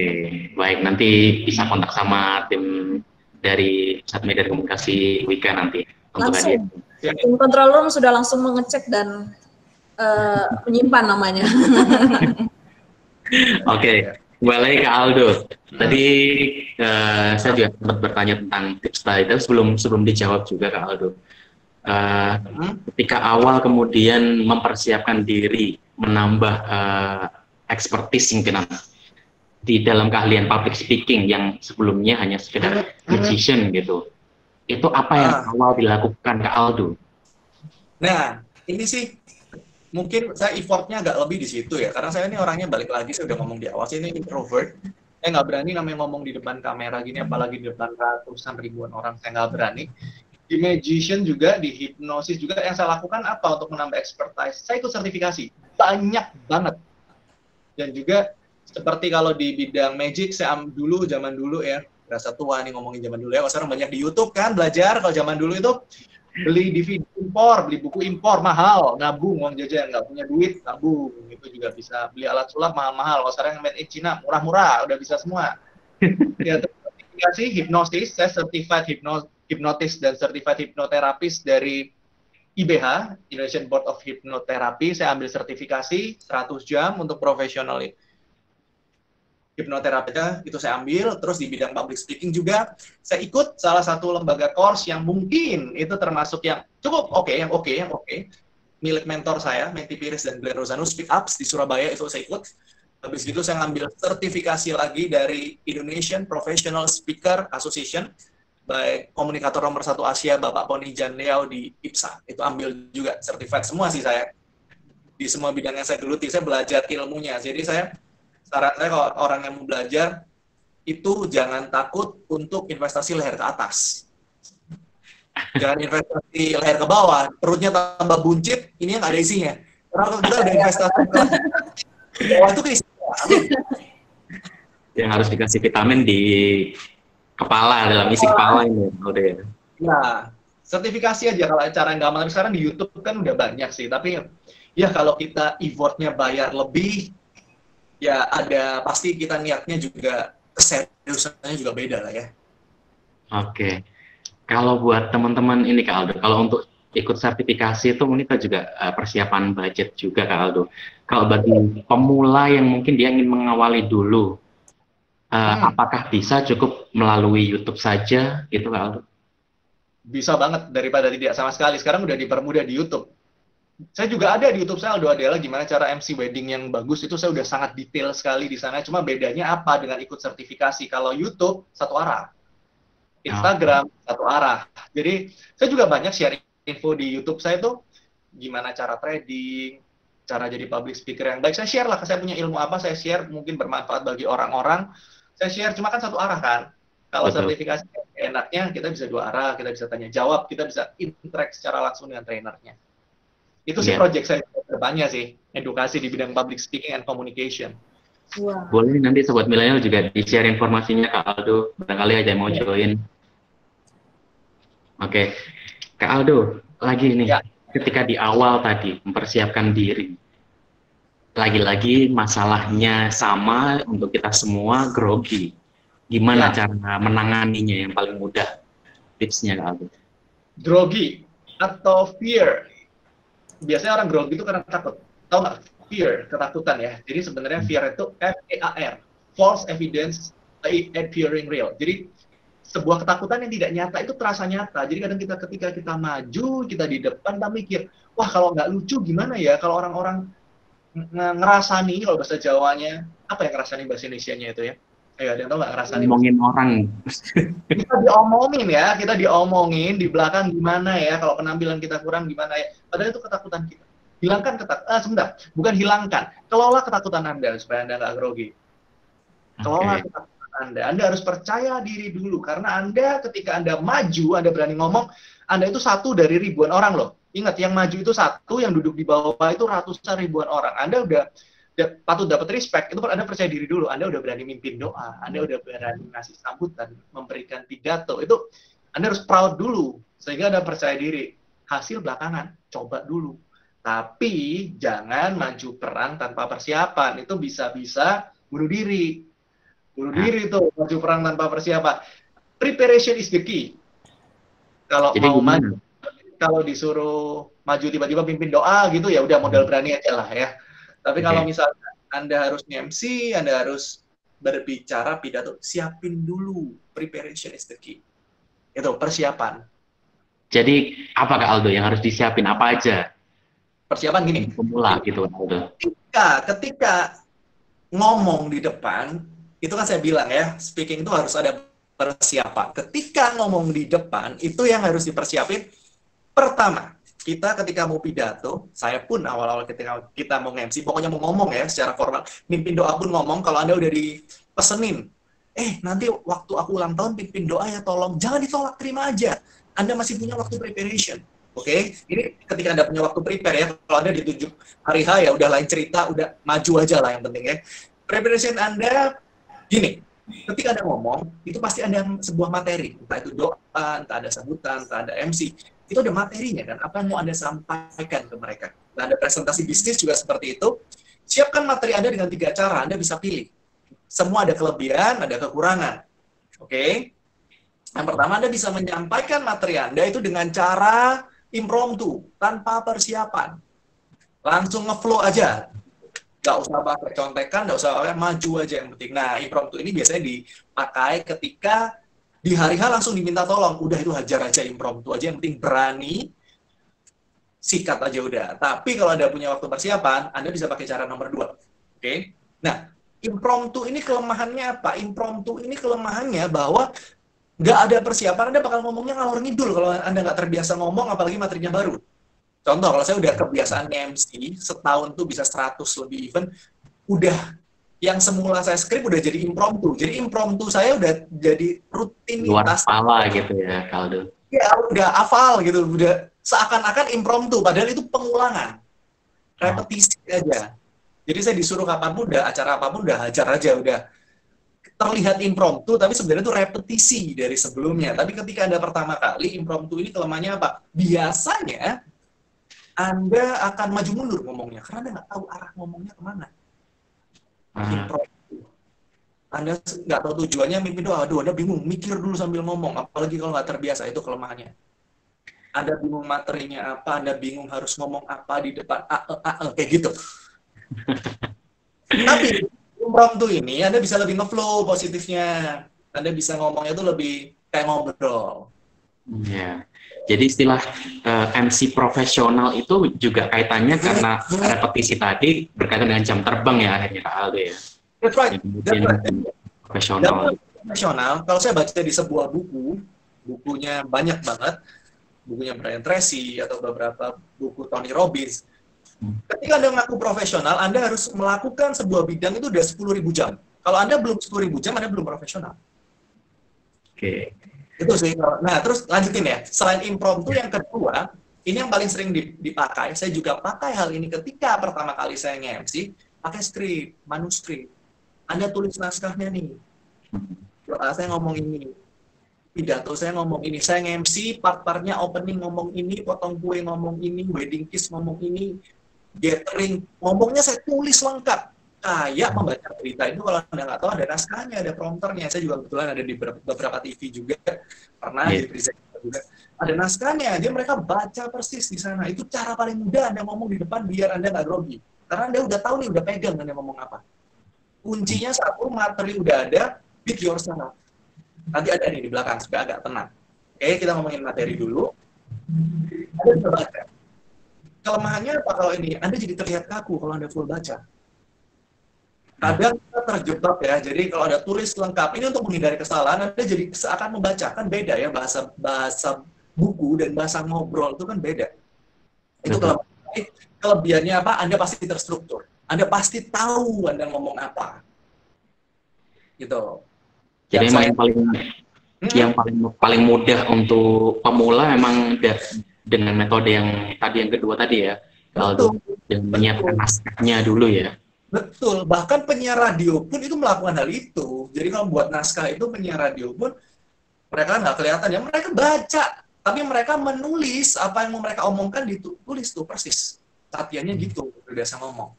baik. Nanti bisa kontak sama tim dari Pusat Media dan Komunikasi Wika nanti. Langsung. Tim control room sudah langsung mengecek dan menyimpan namanya. Oke, kembali ke Aldo. Tadi saya juga sempat bertanya tentang tips tadi, tapi sebelum dijawab juga ke Aldo. Ketika awal kemudian mempersiapkan diri, menambah expertise mungkin di dalam keahlian public speaking yang sebelumnya hanya sekedar magician gitu, itu apa yang awal dilakukan ke Aldo? Nah, ini sih mungkin saya effortnya agak lebih di situ ya, karena saya ini orangnya balik lagi, saya udah ngomong di awal, saya ini introvert, saya nggak berani namanya ngomong di depan kamera gini, apalagi di depan ratusan ribuan orang, saya nggak berani. Di magician juga, di hipnosis juga, yang saya lakukan apa untuk menambah expertise? Saya ikut sertifikasi, banyak banget. Dan juga seperti kalau di bidang magic, saya zaman dulu ya, berasa tua nih ngomongin zaman dulu ya, kalau sekarang banyak di YouTube kan, belajar. Kalau zaman dulu itu beli DVD impor, beli buku impor, mahal, nabung, uang jajan, nggak punya duit, nabung, itu juga bisa. Beli alat sulap mahal-mahal, kalau sekarang made in China, murah-murah, udah bisa semua. Ya, sertifikasi hipnosis, saya certified hipnotis dan certified hipnoterapis dari IBH, Indonesian Board of Hypnotherapy. Saya ambil sertifikasi 100 jam untuk profesional hipnoterapinya, itu saya ambil. Terus di bidang public speaking juga, saya ikut salah satu lembaga course yang mungkin itu termasuk yang cukup oke, milik mentor saya, Menti Piris dan Glenn Rosano, Speak Ups di Surabaya, itu saya ikut. Habis itu saya ngambil sertifikasi lagi dari Indonesian Professional Speaker Association, baik komunikator nomor 1 Asia, Bapak Poni Jan Liao di IPSA, itu ambil juga certified semua sih saya. Di semua bidang yang saya geluti, saya belajar ilmunya. Jadi saran saya kalau orang yang mau belajar, itu jangan takut untuk investasi leher ke atas. Jangan investasi leher ke bawah, perutnya tambah buncit, ini yang ada isinya. Karena kita udah investasi ke bawah itu keisinya. Yang harus dikasih vitamin di kepala, dalam isi kepala ini udah ya. Nah, sertifikasi aja kalau cara yang gampang. Sekarang di YouTube kan udah banyak sih, tapi ya kalau kita effortnya bayar lebih, ya ada pasti kita niatnya juga, keseriusannya juga beda lah ya. Oke. Kalau buat teman-teman ini Kak Aldo, kalau untuk ikut sertifikasi itu mungkin kita juga persiapan budget juga Kak Aldo. Kalau bagi pemula yang mungkin dia ingin mengawali dulu, apakah bisa cukup melalui YouTube saja gitu Kak Aldo? Bisa banget, daripada tidak sama sekali. Sekarang udah dipermudah di YouTube. Saya juga ada di YouTube, saya adalah gimana cara MC wedding yang bagus, itu saya udah sangat detail sekali di sana. Cuma bedanya apa dengan ikut sertifikasi? Kalau YouTube satu arah, Instagram satu arah. Jadi saya juga banyak share info di YouTube saya tuh, gimana cara trading, cara jadi public speaker yang baik. Saya share lah, saya punya ilmu apa, saya share, mungkin bermanfaat bagi orang-orang. Saya share, cuma kan satu arah kan. Kalau sertifikasi enaknya kita bisa dua arah, kita bisa tanya jawab, kita bisa interact secara langsung dengan trainernya. Itu sih project saya kedepannya sih, edukasi di bidang public speaking and communication. Wow. Boleh nanti Sobat Milenial juga di-share informasinya Kak Aldo, barangkali aja mau join. Oke. Kak Aldo, lagi nih, ketika di awal tadi mempersiapkan diri, lagi-lagi masalahnya sama untuk kita semua, grogi. Gimana cara menanganinya yang paling mudah? Tipsnya Kak Aldo. Grogi atau fear. Biasanya orang grogi itu karena takut. Tahu nggak? Fear, ketakutan ya. Jadi sebenarnya fear itu F-A-R, false evidence appearing real. Jadi sebuah ketakutan yang tidak nyata itu terasa nyata. Jadi kadang ketika kita maju, kita di depan, kita mikir, wah kalau nggak lucu gimana ya? Kalau orang-orang ngerasani, kalau bahasa Jawanya, apa yang ngerasani bahasa Indonesianya itu ya? Ayo, ada yang tahu nggak ngerasani? Ngomongin orang. Kita diomongin ya, kita diomongin di belakang gimana ya, kalau penampilan kita kurang gimana ya. Padahal itu ketakutan kita. Hilangkan ketakutan, sebentar, bukan hilangkan. Kelola ketakutan Anda supaya Anda nggak grogi. Kelola ketakutan Anda harus percaya diri dulu. Karena Anda ketika Anda maju, Anda berani ngomong, Anda itu satu dari ribuan orang loh. Ingat, yang maju itu satu, yang duduk di bawah itu ratusan ribuan orang. Anda udah patut dapat respect, itu kan Anda percaya diri dulu. Anda udah berani mimpin doa, Anda udah berani ngasih sambutan, memberikan pidato. Itu Anda harus proud dulu, sehingga Anda percaya diri. Hasil belakangan, coba dulu. Tapi jangan maju perang tanpa persiapan. Itu bisa-bisa bunuh diri. Bunuh diri itu, maju perang tanpa persiapan. Preparation is the key. Kalau jadi mau maju, kalau disuruh maju tiba-tiba pimpin doa gitu, ya udah modal berani aja lah ya. Tapi kalau misalnya Anda harus MC, Anda harus berbicara pidato, siapin dulu. Preparation is the key. Itu persiapan. Jadi apa Kak Aldo yang harus disiapin, apa aja? Persiapan gini. Pemula gitu Aldo. Ketika ngomong di depan, itu kan saya bilang ya, speaking itu harus ada persiapan. Ketika ngomong di depan, itu yang harus dipersiapin. Pertama, kita ketika mau pidato, saya pun awal-awal ketika kita mau MC, pokoknya mau ngomong ya secara formal, mimpin doa pun ngomong, kalau Anda udah dipesenin, nanti waktu aku ulang tahun pimpin doa ya tolong, jangan ditolak, terima aja. Anda masih punya waktu preparation, oke? Ini ketika Anda punya waktu prepare ya, kalau Anda ditunjuk hari H ya udah lain cerita, udah maju aja lah yang penting ya. Preparation Anda, gini, ketika Anda ngomong, itu pasti ada sebuah materi, entah itu doa, entah ada sambutan, entah ada MC, itu ada materinya kan, apa yang mau Anda sampaikan ke mereka. Nah, ada presentasi bisnis juga seperti itu, siapkan materi Anda dengan 3 cara, Anda bisa pilih. Semua ada kelebihan, ada kekurangan, oke? Yang pertama, Anda bisa menyampaikan materi Anda itu dengan cara impromptu, tanpa persiapan. Langsung nge-flow aja. Nggak usah pakai contekan, nggak usah maju aja yang penting. Nah, impromptu ini biasanya dipakai ketika di hari H langsung diminta tolong. Udah itu hajar aja impromptu aja, yang penting berani, sikat aja udah. Tapi kalau Anda punya waktu persiapan, Anda bisa pakai cara nomor 2. Oke? Nah, impromptu ini kelemahannya apa? Impromptu ini kelemahannya bahwa nggak ada persiapan, Anda bakal ngomongnya ngalor ngidul kalau Anda nggak terbiasa ngomong, apalagi materinya baru. Contoh, kalau saya udah kebiasaan MC, setahun tuh bisa 100 lebih event, udah yang semula saya skrip udah jadi impromptu. Jadi impromptu saya udah jadi rutinitas. Luar kepala gitu ya, Kaldo. Ya, udah hafal gitu, udah seakan-akan impromptu, padahal itu pengulangan. Repetisi aja. Jadi saya disuruh kapanpun, udah acara apapun, udah hajar aja, udah terlihat impromptu, tapi sebenarnya itu repetisi dari sebelumnya. Tapi ketika Anda pertama kali, impromptu ini kelemahannya apa? Biasanya, Anda akan maju mundur ngomongnya, karena Anda nggak tahu arah ngomongnya kemana. Impromptu. Anda nggak tahu tujuannya, mimpin doa, aduh Anda bingung, mikir dulu sambil ngomong, apalagi kalau nggak terbiasa, itu kelemahannya. Anda bingung materinya apa, Anda bingung harus ngomong apa di depan, kayak gitu. Tapi, impromptu ini, Anda bisa lebih nge-flow positifnya. Anda bisa ngomongnya itu lebih kayak ngobrol. Ya. Jadi istilah MC profesional itu juga kaitannya karena repetisi tadi berkaitan dengan jam terbang ya akhirnya Kak Aldo ya. That's right. Profesional. Profesional. Kalau saya baca di sebuah buku, bukunya banyak banget, bukunya Brian Tracy atau beberapa buku Tony Robbins. Ketika Anda mengaku profesional, Anda harus melakukan sebuah bidang itu udah 10.000 jam. Kalau Anda belum 10.000 jam, Anda belum profesional. Oke. Itu sih. Nah, terus lanjutin ya. Selain impromptu, yang kedua, ini yang paling sering dipakai. Saya juga pakai hal ini ketika pertama kali saya nge-MC, pakai skrip, manuskrip. Anda tulis naskahnya nih. Saya ngomong ini. Pidato saya ngomong ini. Saya nge-MC, part-partnya opening ngomong ini, potong kue ngomong ini, wedding kiss ngomong ini, gathering, ngomongnya saya tulis lengkap. Kayak membaca berita itu kalau Anda nggak tahu ada naskahnya, ada prompternya. Saya juga kebetulan ada di beberapa TV juga, pernah di presenter juga. Ada naskahnya, dia mereka baca persis di sana. Itu cara paling mudah Anda ngomong di depan biar Anda nggak grogi. Karena Anda udah tahu nih, udah pegang Anda ngomong apa. Kuncinya satu, materi udah ada, beat yourself. Nanti ada nih di belakang, supaya agak tenang. Oke, kita ngomongin materi dulu. Anda bisa baca. Kelemahannya apa kalau ini? Anda jadi terlihat kaku kalau Anda full baca. Kadang kita terjebak ya, jadi kalau ada tulis lengkap, ini untuk menghindari kesalahan, Anda jadi seakan membaca, kan beda ya, bahasa buku dan bahasa ngobrol itu kan beda. Itu kelebihannya apa? Anda pasti terstruktur. Anda pasti tahu Anda ngomong apa. Gitu. Jadi memang yang paling mudah untuk pemula memang dengan metode yang tadi yang kedua tadi ya, kalau dengan menyiapkan naskahnya dulu ya. Betul, bahkan penyiar radio pun itu melakukan hal itu. Jadi kalau buat naskah itu penyiar radio pun mereka nggak kelihatan ya, mereka baca, tapi mereka menulis apa yang mau mereka omongkan, ditulis tuh persis. Latihannya gitu, biasa ngomong.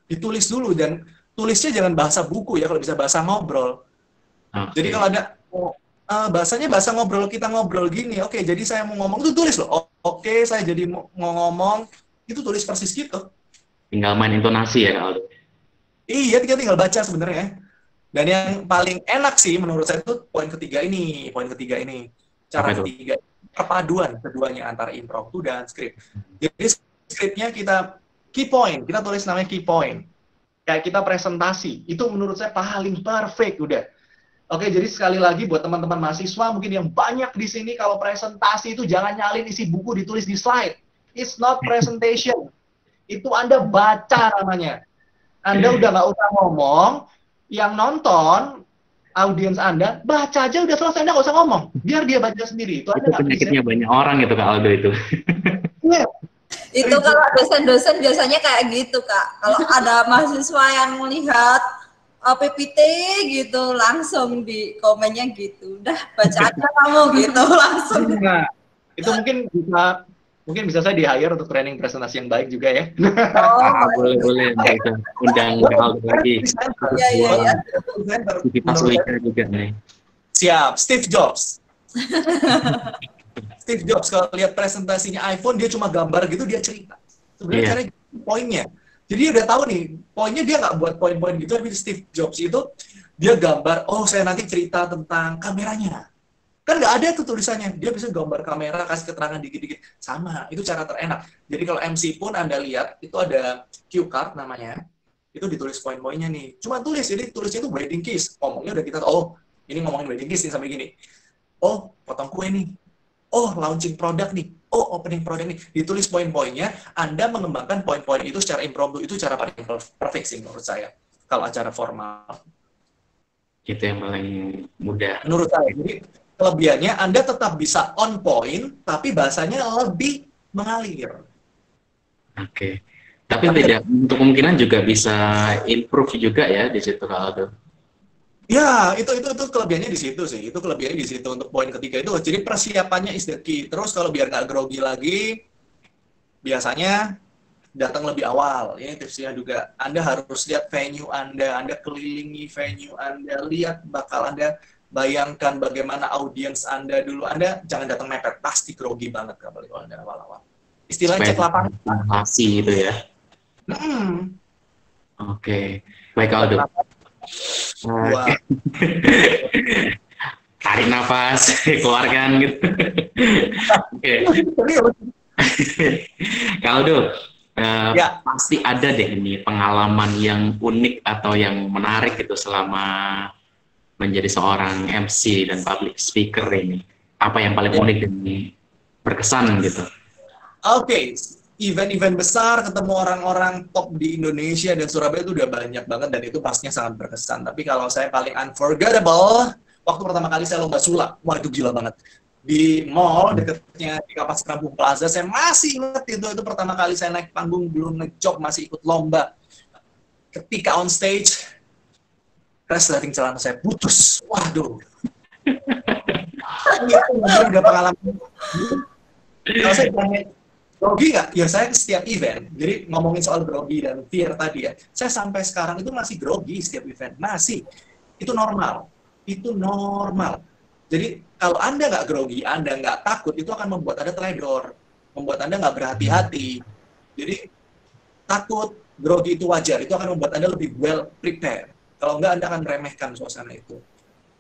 Ditulis dulu, dan tulisnya jangan bahasa buku ya, kalau bisa bahasa ngobrol. Jadi kalau ada bahasanya bahasa ngobrol, kita ngobrol gini, oke, jadi saya mau ngomong itu tulis loh. Oke, saya jadi mau ngomong, itu tulis persis gitu. Tinggal main intonasi ya, Kak Aldo? Iya, tinggal baca sebenarnya. Dan yang paling enak sih menurut saya itu poin ketiga ini. Cara ketiga, perpaduan keduanya antara impromptu dan skrip. Jadi skripnya kita key point, kita tulis namanya key point. Kayak kita presentasi, itu menurut saya paling perfect udah. Oke, jadi sekali lagi buat teman-teman mahasiswa mungkin yang banyak di sini, kalau presentasi itu jangan nyalin isi buku ditulis di slide. It's not presentation. Itu Anda baca namanya. Anda udah nggak usah ngomong, yang nonton, audiens Anda, baca aja udah selesai, Anda nggak usah ngomong. Biar dia baca sendiri. Itu penyakitnya banyak orang itu, Kak Aldo itu. Yeah. Itu kalau dosen-dosen biasanya kayak gitu, Kak. Kalau ada mahasiswa yang melihat PPT gitu, langsung di komennya gitu. Udah, baca aja kamu gitu, langsung. Nah, itu mungkin bisa saya di-hire untuk training presentasi yang baik juga ya. Boleh. Kita undang Aldo lagi. Iya. Kita juga nih. Siap, Steve Jobs. Steve Jobs kalau lihat presentasinya iPhone, dia cuma gambar gitu, dia cerita. Sebenarnya caranya poinnya. Jadi dia udah tahu nih, poinnya dia nggak buat poin-poin gitu, tapi Steve Jobs itu dia gambar, oh saya nanti cerita tentang kameranya. Kan nggak ada tuh tulisannya, dia bisa gambar kamera, kasih keterangan dikit-dikit. Sama, itu cara terenak. Jadi kalau MC pun Anda lihat, itu ada cue card namanya, itu ditulis poin-poinnya nih. Cuma tulis, jadi tulisnya itu wedding kiss. Ngomongnya udah kita, oh ini ngomongin wedding kiss nih sampai gini. Oh, potong kue nih. Oh, launching produk nih. Oh, opening produk nih. Ditulis poin-poinnya, Anda mengembangkan poin-poin itu secara impromptu, itu cara paling perfect sih menurut saya. Kalau acara formal. Itu yang paling mudah. Menurut saya. Jadi, kelebihannya Anda tetap bisa on point, tapi bahasanya lebih mengalir. Oke. Tapi tidak, untuk kemungkinan juga bisa improve juga ya di situ kalau tuh. Ya, itu kelebihannya di situ sih. Itu kelebihannya di situ untuk poin ketiga itu. Jadi persiapannya is the key. Terus kalau biar nggak grogi lagi, biasanya datang lebih awal. Ini tipsnya juga. Anda harus lihat venue Anda kelilingi venue Anda, lihat bakal Anda bayangkan bagaimana audiens Anda dulu. Anda jangan datang mepet, pasti grogi banget kalau Anda awal-awal. Istilahnya cek lapangan. Masih itu ya. Oke. Baik, Aldo. Tarik nafas, keluarkan gitu. Oke. Aldo, pasti ada deh ini pengalaman yang unik atau yang menarik gitu selama menjadi seorang MC dan public speaker ini. Apa yang paling unik dan berkesan gitu? Oke. Event-event besar, ketemu orang-orang top di Indonesia dan Surabaya itu udah banyak banget, dan itu pastinya sangat berkesan. Tapi kalau saya paling unforgettable, waktu pertama kali saya lomba sulap. Wah, itu gila banget. Di mall, dekatnya di Kapas Kampung Plaza, saya masih ingat itu pertama kali saya naik panggung, belum ngejob, masih ikut lomba. Ketika on stage, resleting celana saya putus. Waduh. Itu udah pengalaman. Kalau saya tanya, grogi nggak? Ya saya setiap event, jadi ngomongin soal grogi dan fear tadi ya, saya sampai sekarang itu masih grogi setiap event, masih. Itu normal. Jadi kalau Anda nggak grogi, Anda nggak takut, itu akan membuat Anda teledor, membuat Anda nggak berhati-hati. Jadi takut, grogi itu wajar, itu akan membuat Anda lebih well prepared. Kalau nggak, Anda akan meremehkan suasana itu.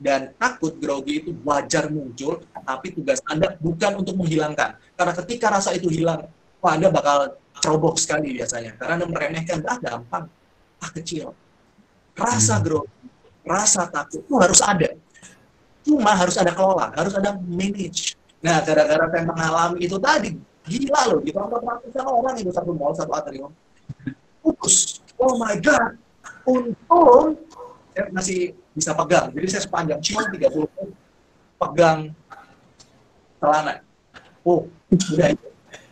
Dan takut, grogi itu wajar muncul, tapi tugas Anda bukan untuk menghilangkan. Karena ketika rasa itu hilang, Anda bakal cerobok sekali biasanya. Karena Anda meremehkan, gampang, kecil. Rasa grogi, rasa takut itu harus ada. Cuma harus ada kelola, harus ada manage. Nah, gara-gara saya mengalami itu tadi, gila loh, ditonton ratusan orang itu satu mall, satu atrium. Putus. Oh my God. Untung, saya masih bisa pegang. Jadi saya sepanjang cium 30 pegang celana. Oh, udah itu.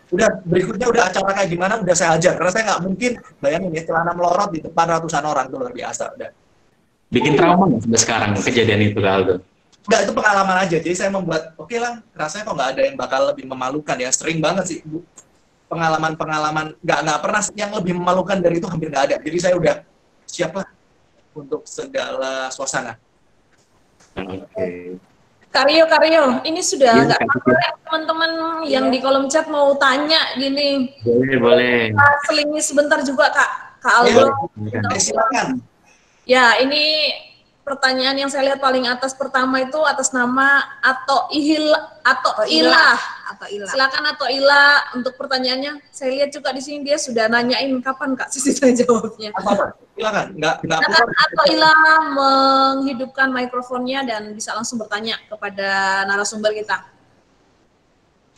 Udah berikutnya udah acara kayak gimana udah saya ajar, karena saya nggak mungkin bayangin ya celana melorot di depan ratusan orang, itu luar biasa. Udah Bikin trauma nggak sampai sekarang kejadian itu, Kak Aldo? Enggak, itu pengalaman aja. Jadi saya membuat, oke lah, rasanya kok nggak ada yang bakal lebih memalukan ya. Sering banget sih, Bu. Pengalaman-pengalaman, nggak pernah yang lebih memalukan dari itu hampir nggak ada. Jadi saya udah siap lah untuk segala suasana. Oke. Karyo, ini sudah Iya, nggak Kak. apa-apa ya, teman-teman yang di kolom chat mau tanya gini. Boleh. Kita selingi sebentar juga Kak Aldo. Silakan. Ya, ini pertanyaan yang saya lihat paling atas pertama itu atas nama Ilah. Silakan Ilah untuk pertanyaannya. Saya lihat juga di sini dia sudah nanyain kapan Kak Sisi saya jawabnya. Apa? Silakan. Nggak Silakan Ilah menghidupkan mikrofonnya dan bisa langsung bertanya kepada narasumber kita.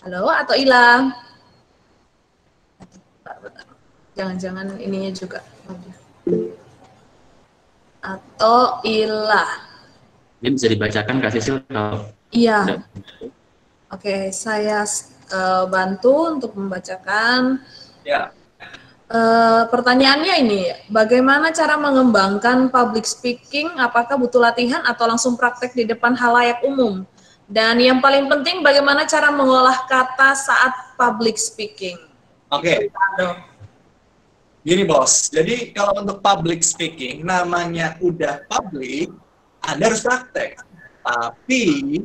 Halo Ilah. Jangan-jangan ininya juga. Ilah. Ini bisa dibacakan Kak Sisil? Iya. Oke, saya bantu untuk membacakan. Ya. Pertanyaannya ini, bagaimana cara mengembangkan public speaking? Apakah butuh latihan atau langsung praktek di depan halayak umum? Dan yang paling penting, bagaimana cara mengolah kata saat public speaking? Oke. Gini bos, jadi kalau untuk public speaking, namanya udah public, Anda harus praktek. Tapi,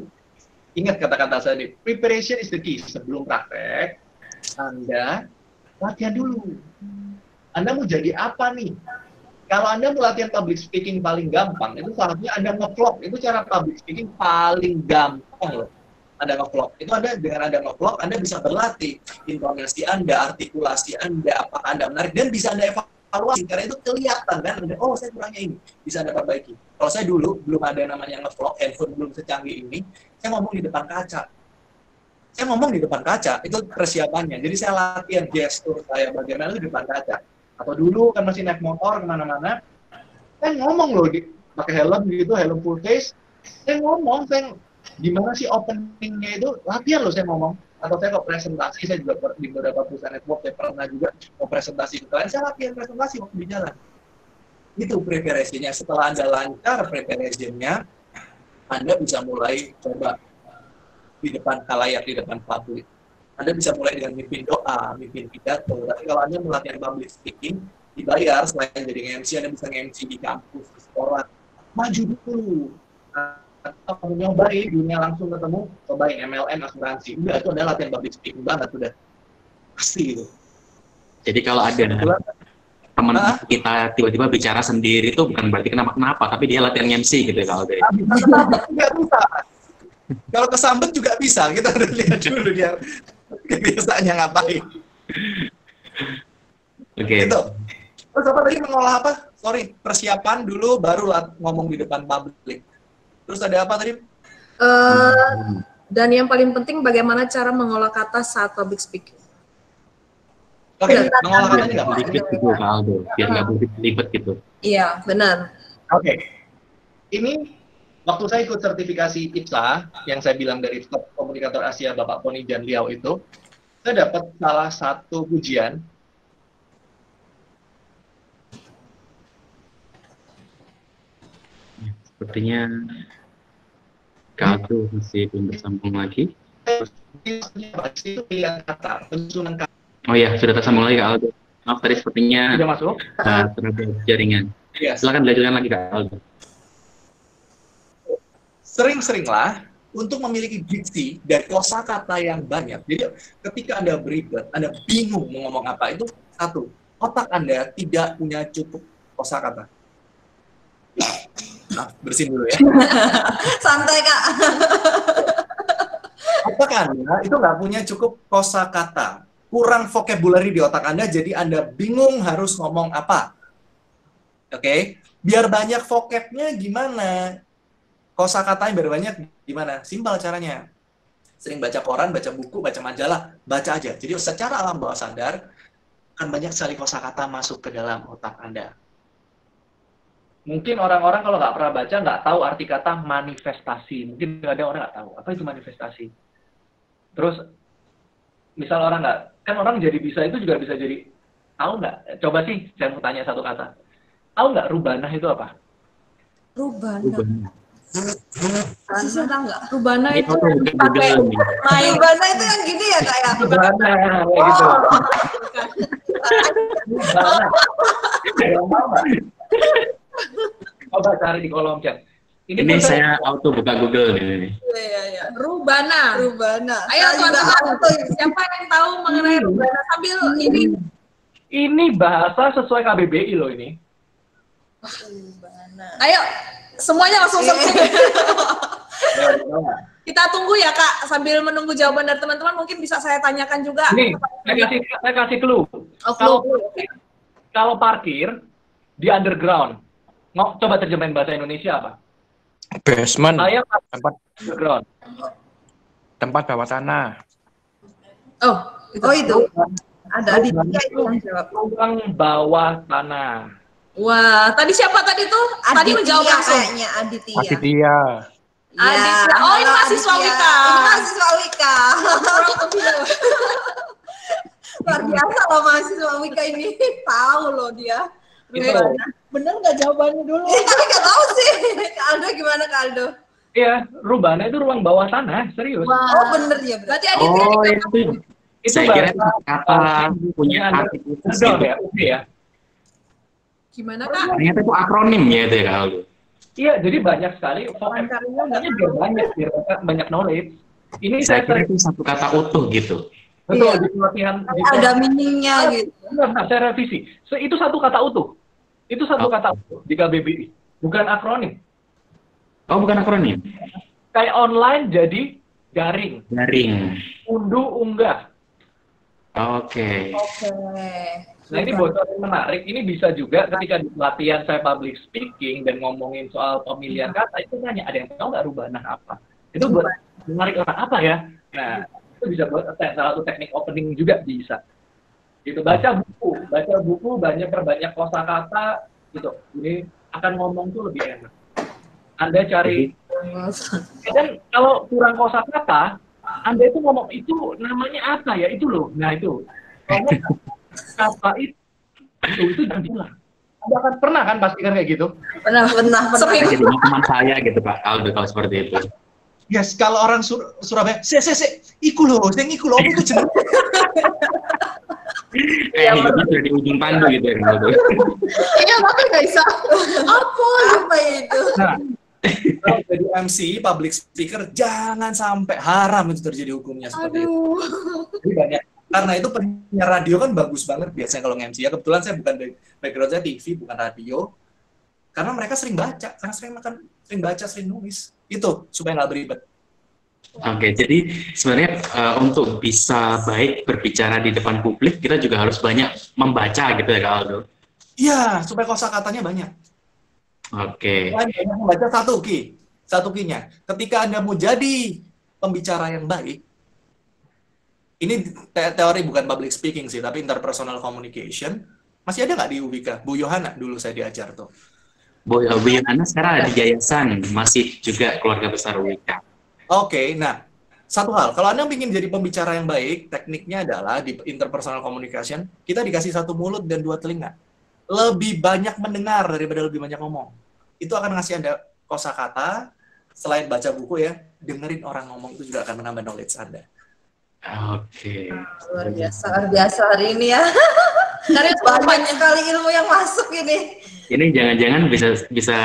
ingat kata-kata saya nih, preparation is the key. Sebelum praktek, Anda latihan dulu. Anda mau jadi apa nih? Kalau Anda mau latihan public speaking paling gampang, itu saatnya Anda nge-vlog. Itu cara public speaking paling gampang loh. Anda nge-vlog. Itu dengan Anda nge-vlog, Anda bisa berlatih intonasi Anda, artikulasi Anda, apakah Anda menarik, dan bisa Anda evaluasi. Karena itu kelihatan kan, oh saya kurangnya ini, bisa Anda perbaiki. Kalau saya dulu, belum ada namanya nge-vlog, handphone belum secanggih ini, saya ngomong di depan kaca. Saya ngomong di depan kaca, itu persiapannya. Jadi saya latihan gestur saya bagaimana di depan kaca. Atau dulu kan masih naik motor kemana-mana, saya ngomong loh, pakai helm gitu, helm full face, saya ngomong, gimana sih openingnya itu, latihan loh saya ngomong. Atau saya kok presentasi, saya juga di beberapa perusahaan network, saya pernah juga mau presentasi ke kalian, saya latihan presentasi waktu di jalan. Itu preparation-nya. Setelah Anda lancar preparation-nya, Anda bisa mulai coba di depan khalayak, di depan publik. Anda bisa mulai dengan mimpin doa, mimpin pidato. Tapi kalau Anda melatih public speaking, dibayar selain jadi MC, Anda bisa MC di kampus, di sekolah. Maju dulu. Atau nyobain dunia langsung ketemu, cobain MLM, asuransi. Udah, itu adalah latihan public speaking banget, udah. Pasti itu. Jadi kalau ada teman kita tiba-tiba bicara sendiri itu bukan berarti kenapa-kenapa, tapi dia latihan MC gitu ya kalau dari. Nggak bisa. Kalau kesambet juga bisa, kita udah lihat dulu dia kebiasaannya ngapain. Oke. Gitu. Terus apa tadi mengolah apa? Sorry, persiapan dulu baru ngomong di depan publik. Terus ada apa tadi? Dan yang paling penting bagaimana cara mengolah kata saat public speaking. Oke, mengolah katanya nggak apa-apa. Ribet gitu Kak Aldo, biar nggak ribet gitu. Iya, benar. Oke. Ini waktu saya ikut sertifikasi IPSA, yang saya bilang dari Top Komunikator Asia Bapak Poni dan Liao itu, saya dapat salah satu pujian. Sepertinya Kak Aldo masih belum bersambung lagi. Itu pilihan kata, penyusunan kata. Oh ya, sudah tersambung lagi Kak Aldo. Maaf tadi sepertinya Sudah masuk? terhadap jaringan. Yes. Silakan dilanjutkan lagi Kak Aldo. Sering-seringlah untuk memiliki diksi dan kosakata yang banyak. Jadi ketika Anda beribet, Anda bingung mau ngomong apa, itu satu, otak Anda tidak punya cukup kosakata. Nah, bersihin dulu ya. Santai Kak. Otak Anda itu nggak punya cukup kosakata. Kurang vocabulary di otak Anda, jadi Anda bingung harus ngomong apa. Oke? Biar banyak vocabnya gimana? Kosakatanya biar banyak gimana? Simpel caranya. Sering baca koran, baca buku, baca majalah, baca aja. Jadi secara alam bawah sadar, akan banyak sekali kosakata masuk ke dalam otak Anda. Mungkin orang-orang kalau nggak pernah baca, nggak tahu arti kata manifestasi. Mungkin ada orang nggak tahu, apa itu manifestasi. Terus, misal orang nggak kan orang jadi bisa itu juga bisa jadi, tahu nggak? Coba sih saya mau tanya satu kata. Tahu nggak rubanah itu apa? Rubana. Sisi tahu nggak? Rubana itu pakai Rubana itu yang gini ya kayak. Rubanah kayak gitu. Rubanah. Coba cari di kolom chat. Ini saya auto buka Google nih. Iya. Rubana. Ayo Saya juga teman-teman, siapa yang tahu mengenai Rubana sambil ini? Ini bahasa sesuai KBBI loh ini. Rubana. Ayo semuanya langsung searching. Kita tunggu ya Kak, sambil menunggu jawaban dari teman-teman mungkin bisa saya tanyakan juga. Nih, saya kasih clue. Kalau parkir di underground, coba terjemahin bahasa Indonesia apa? Basement. Saya Tempat underground. tempat bawah tanah. Oh itu. Ada Aditya itu yang jawab. Ruang bawah tanah. Wah, tadi siapa tadi tuh? Tadi menjawab langsung. Kayaknya Aditya. Aditya. Aditya. Oh, ini mahasiswa Wika. Ini mahasiswa Wika. Luar biasa loh mahasiswa Wika ini. Tahu loh dia. Itu. Bener nggak jawabannya dulu? Tapi nggak tahu sih. Kak Aldo gimana Kak Aldo? Iya, rubana itu ruang bawah tanah, serius. Wah. Oh bener ya berarti. Berarti Aditya Oh, ini itu saya kira kata punya arti khusus gitu. ya, oke ya. gimana Kak? Ternyata itu akronim ya itu ya Kak Aldo. Iya, jadi banyak sekali. Pokoknya biar banyak knowledge. Ini Saya saya kira itu satu kata utuh gitu. betul Iya. di pelatihan. Ada meaningnya gitu. Nah, saya revisi. Itu satu kata utuh. Itu satu kata utuh di KBBI, bukan akronim. Oh, bukan akronim. Kayak online jadi daring, Daring. unduh-unggah. Oke. Nah ini bocor yang menarik, ini bisa juga ketika di pelatihan saya public speaking dan ngomongin soal pemilihan kata, itu nanya, ada yang tahu nggak rubanah apa? Itu buat menarik orang apa ya? Nah, itu bisa buat salah satu teknik opening juga bisa. Gitu, baca buku, banyak kosakata, gitu. Jadi akan ngomong tuh lebih enak. Anda cari, dan kalau kurang kosakata, Anda itu ngomong itu namanya apa ya? Itu loh, nah itu. Ngomong kata itu jangan diulang. Anda akan pernah kan pasti kan kayak gitu? Pernah. Jadi teman saya gitu Pak Aldo kalau seperti itu. Yes, kalau orang Surabaya, iku loh, itu jeneng. Kayak hidupnya sudah di ujung pandu gitu ya Aldo. Iya, tapi nggak bisa. Apa itu? Nah, kalau jadi MC, public speaker, jangan sampai haram itu terjadi hukumnya seperti itu. Jadi banyak. Karena itu penyiar radio kan bagus banget biasanya kalau MC ya. Kebetulan saya bukan background saya TV, bukan radio. Karena mereka sering baca, sering baca, sering nulis. Itu supaya nggak beribet. Oke, jadi sebenarnya untuk bisa baik berbicara di depan publik, kita juga harus banyak membaca gitu ya Kak Aldo? Iya, supaya kosakatanya banyak. Oke. Banyak membaca satu key-nya. Ketika Anda mau jadi pembicara yang baik, ini teori bukan public speaking sih, tapi interpersonal communication. Masih ada nggak di UWIKA? Bu Yohana dulu saya diajar tuh. Bu Yohana sekarang ada di yayasan, masih juga keluarga besar UWIKA. Oke, nah satu hal, kalau Anda ingin jadi pembicara yang baik, tekniknya adalah di interpersonal communication, kita dikasih satu mulut dan dua telinga. Lebih banyak mendengar daripada lebih banyak ngomong. Itu akan ngasih Anda kosakata, selain baca buku ya, dengerin orang ngomong itu juga akan menambah knowledge Anda. Oke. Luar biasa hari ini ya. Dari banyak sekali ilmu yang masuk ini. Ini jangan-jangan bisa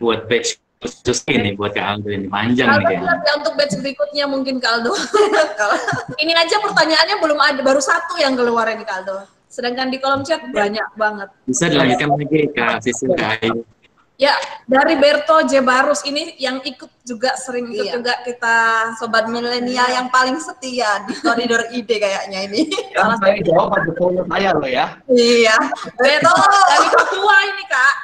buat batch khusus ini buat Kak Aldo ini panjang nih kayaknya. Ya, untuk batch berikutnya mungkin Kak Aldo. Ini aja pertanyaannya belum ada, baru satu yang keluar ini Kak Aldo. Sedangkan di kolom chat banyak banget. Bisa dilanjutkan lagi Kak Sisil, Kak Ayu. Ya, dari Berto Jebarus ini yang ikut juga sering ikut juga kita sobat milenial yang paling setia di koridor ide kayaknya ini. Yang saya jawab ada follow saya loh ya. Iya. Berto dari Papua ini Kak.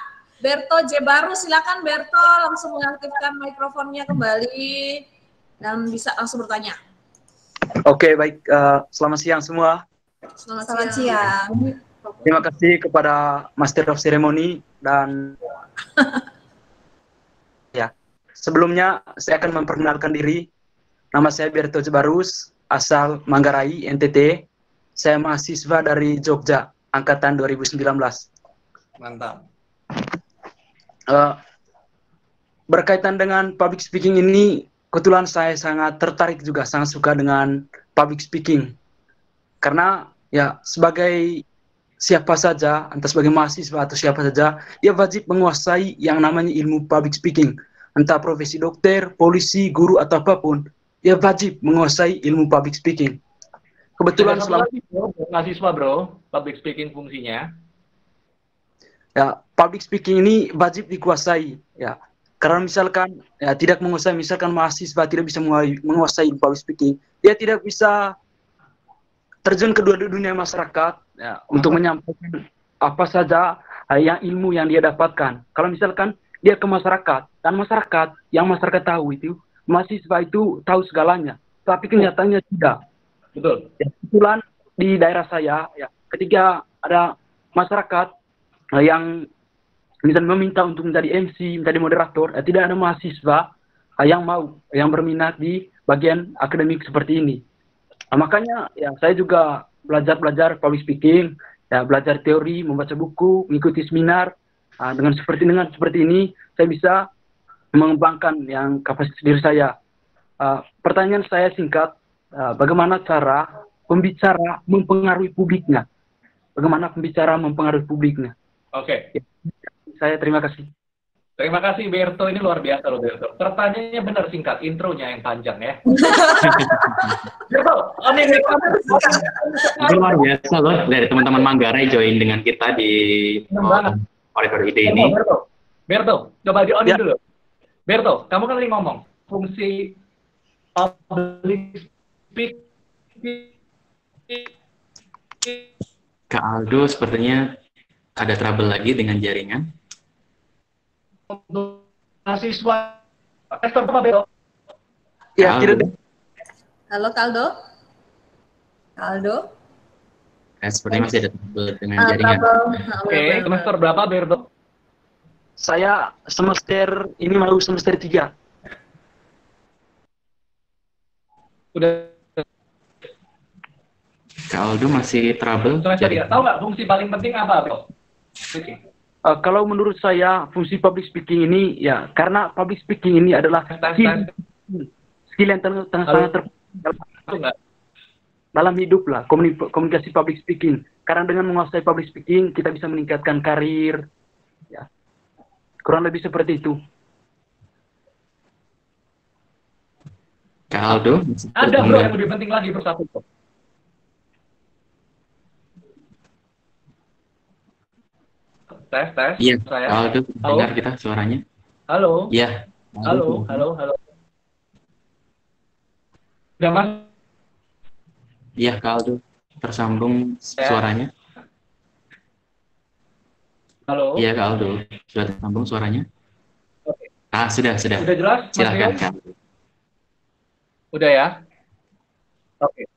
Berto Jebarus, silakan Berto langsung mengaktifkan mikrofonnya kembali dan bisa langsung bertanya. Oke, baik. Selamat siang semua. Selamat siang. Terima kasih kepada Master of Ceremony dan ya. Sebelumnya saya akan memperkenalkan diri. Nama saya Berto Jebarus, asal Manggarai, NTT. Saya mahasiswa dari Jogja, angkatan 2019. Mantap. Berkaitan dengan public speaking ini, kebetulan saya sangat tertarik juga, sangat suka dengan public speaking. Karena ya sebagai siapa saja, entah sebagai mahasiswa atau siapa saja, dia wajib menguasai yang namanya ilmu public speaking. Entah profesi dokter, polisi, guru, atau apapun, dia wajib menguasai ilmu public speaking. Kebetulan selama mahasiswa bro, public speaking fungsinya. Ya, public speaking ini wajib dikuasai. Ya, karena misalkan ya tidak menguasai, misalkan mahasiswa tidak bisa menguasai public speaking, dia tidak bisa terjun ke dunia masyarakat ya, untuk menyampaikan apa saja yang ilmu yang dia dapatkan. Kalau misalkan dia ke masyarakat dan masyarakat yang masyarakat tahu itu, mahasiswa itu tahu segalanya, tapi kenyataannya tidak. Betul. Ya, kebetulan di daerah saya, ya, ketika ada masyarakat yang misalnya meminta untuk menjadi MC, menjadi moderator, ya, tidak ada mahasiswa yang berminat di bagian akademik seperti ini. Nah, makanya ya saya juga belajar public speaking, ya, belajar teori, membaca buku, mengikuti seminar. Dengan seperti ini, saya bisa mengembangkan yang kapasitas diri saya. Pertanyaan saya singkat. Bagaimana cara pembicara mempengaruhi publiknya? Bagaimana pembicara mempengaruhi publiknya? Oke. Saya terima kasih. Terima kasih Berto, ini luar biasa loh Berto. Pertanyaannya benar singkat, intronya yang panjang ya. Berto, itu luar biasa loh dari teman-teman Manggarai join dengan kita di koridor ide ini. Berto, coba di on dulu. Berto, kamu kan tadi ngomong fungsi public Kak Aldo sepertinya ada trouble lagi dengan jaringan. Mahasiswa sektor apa Bel? Ya, tidak. Halo Kaldo. Kaldo. Sepertinya masih ada trouble dengan jaringan. Oke, semester berapa Berto? Saya semester ini mau semester 3. Udah. Kak Aldo masih trouble. Jadi tahu nggak fungsi paling penting apa Bel? Kalau menurut saya fungsi public speaking ini ya karena public speaking ini adalah skill yang sangat terpenting dalam hidup lah, komunikasi public speaking. Karena dengan menguasai public speaking kita bisa meningkatkan karir, ya kurang lebih seperti itu. Kak Aldo, ada bro yang lebih penting lagi bersatu. Tes. Iya, saya. Aldo, dengar kita suaranya. Halo. Iya. Halo. Udah mas? Iya, Kak Aldo, tersambung suaranya. Halo. Iya, Kak Aldo, sudah tersambung suaranya. Oke. Sudah. Udah jelas? Silakan, Kak. Udah ya? Oke.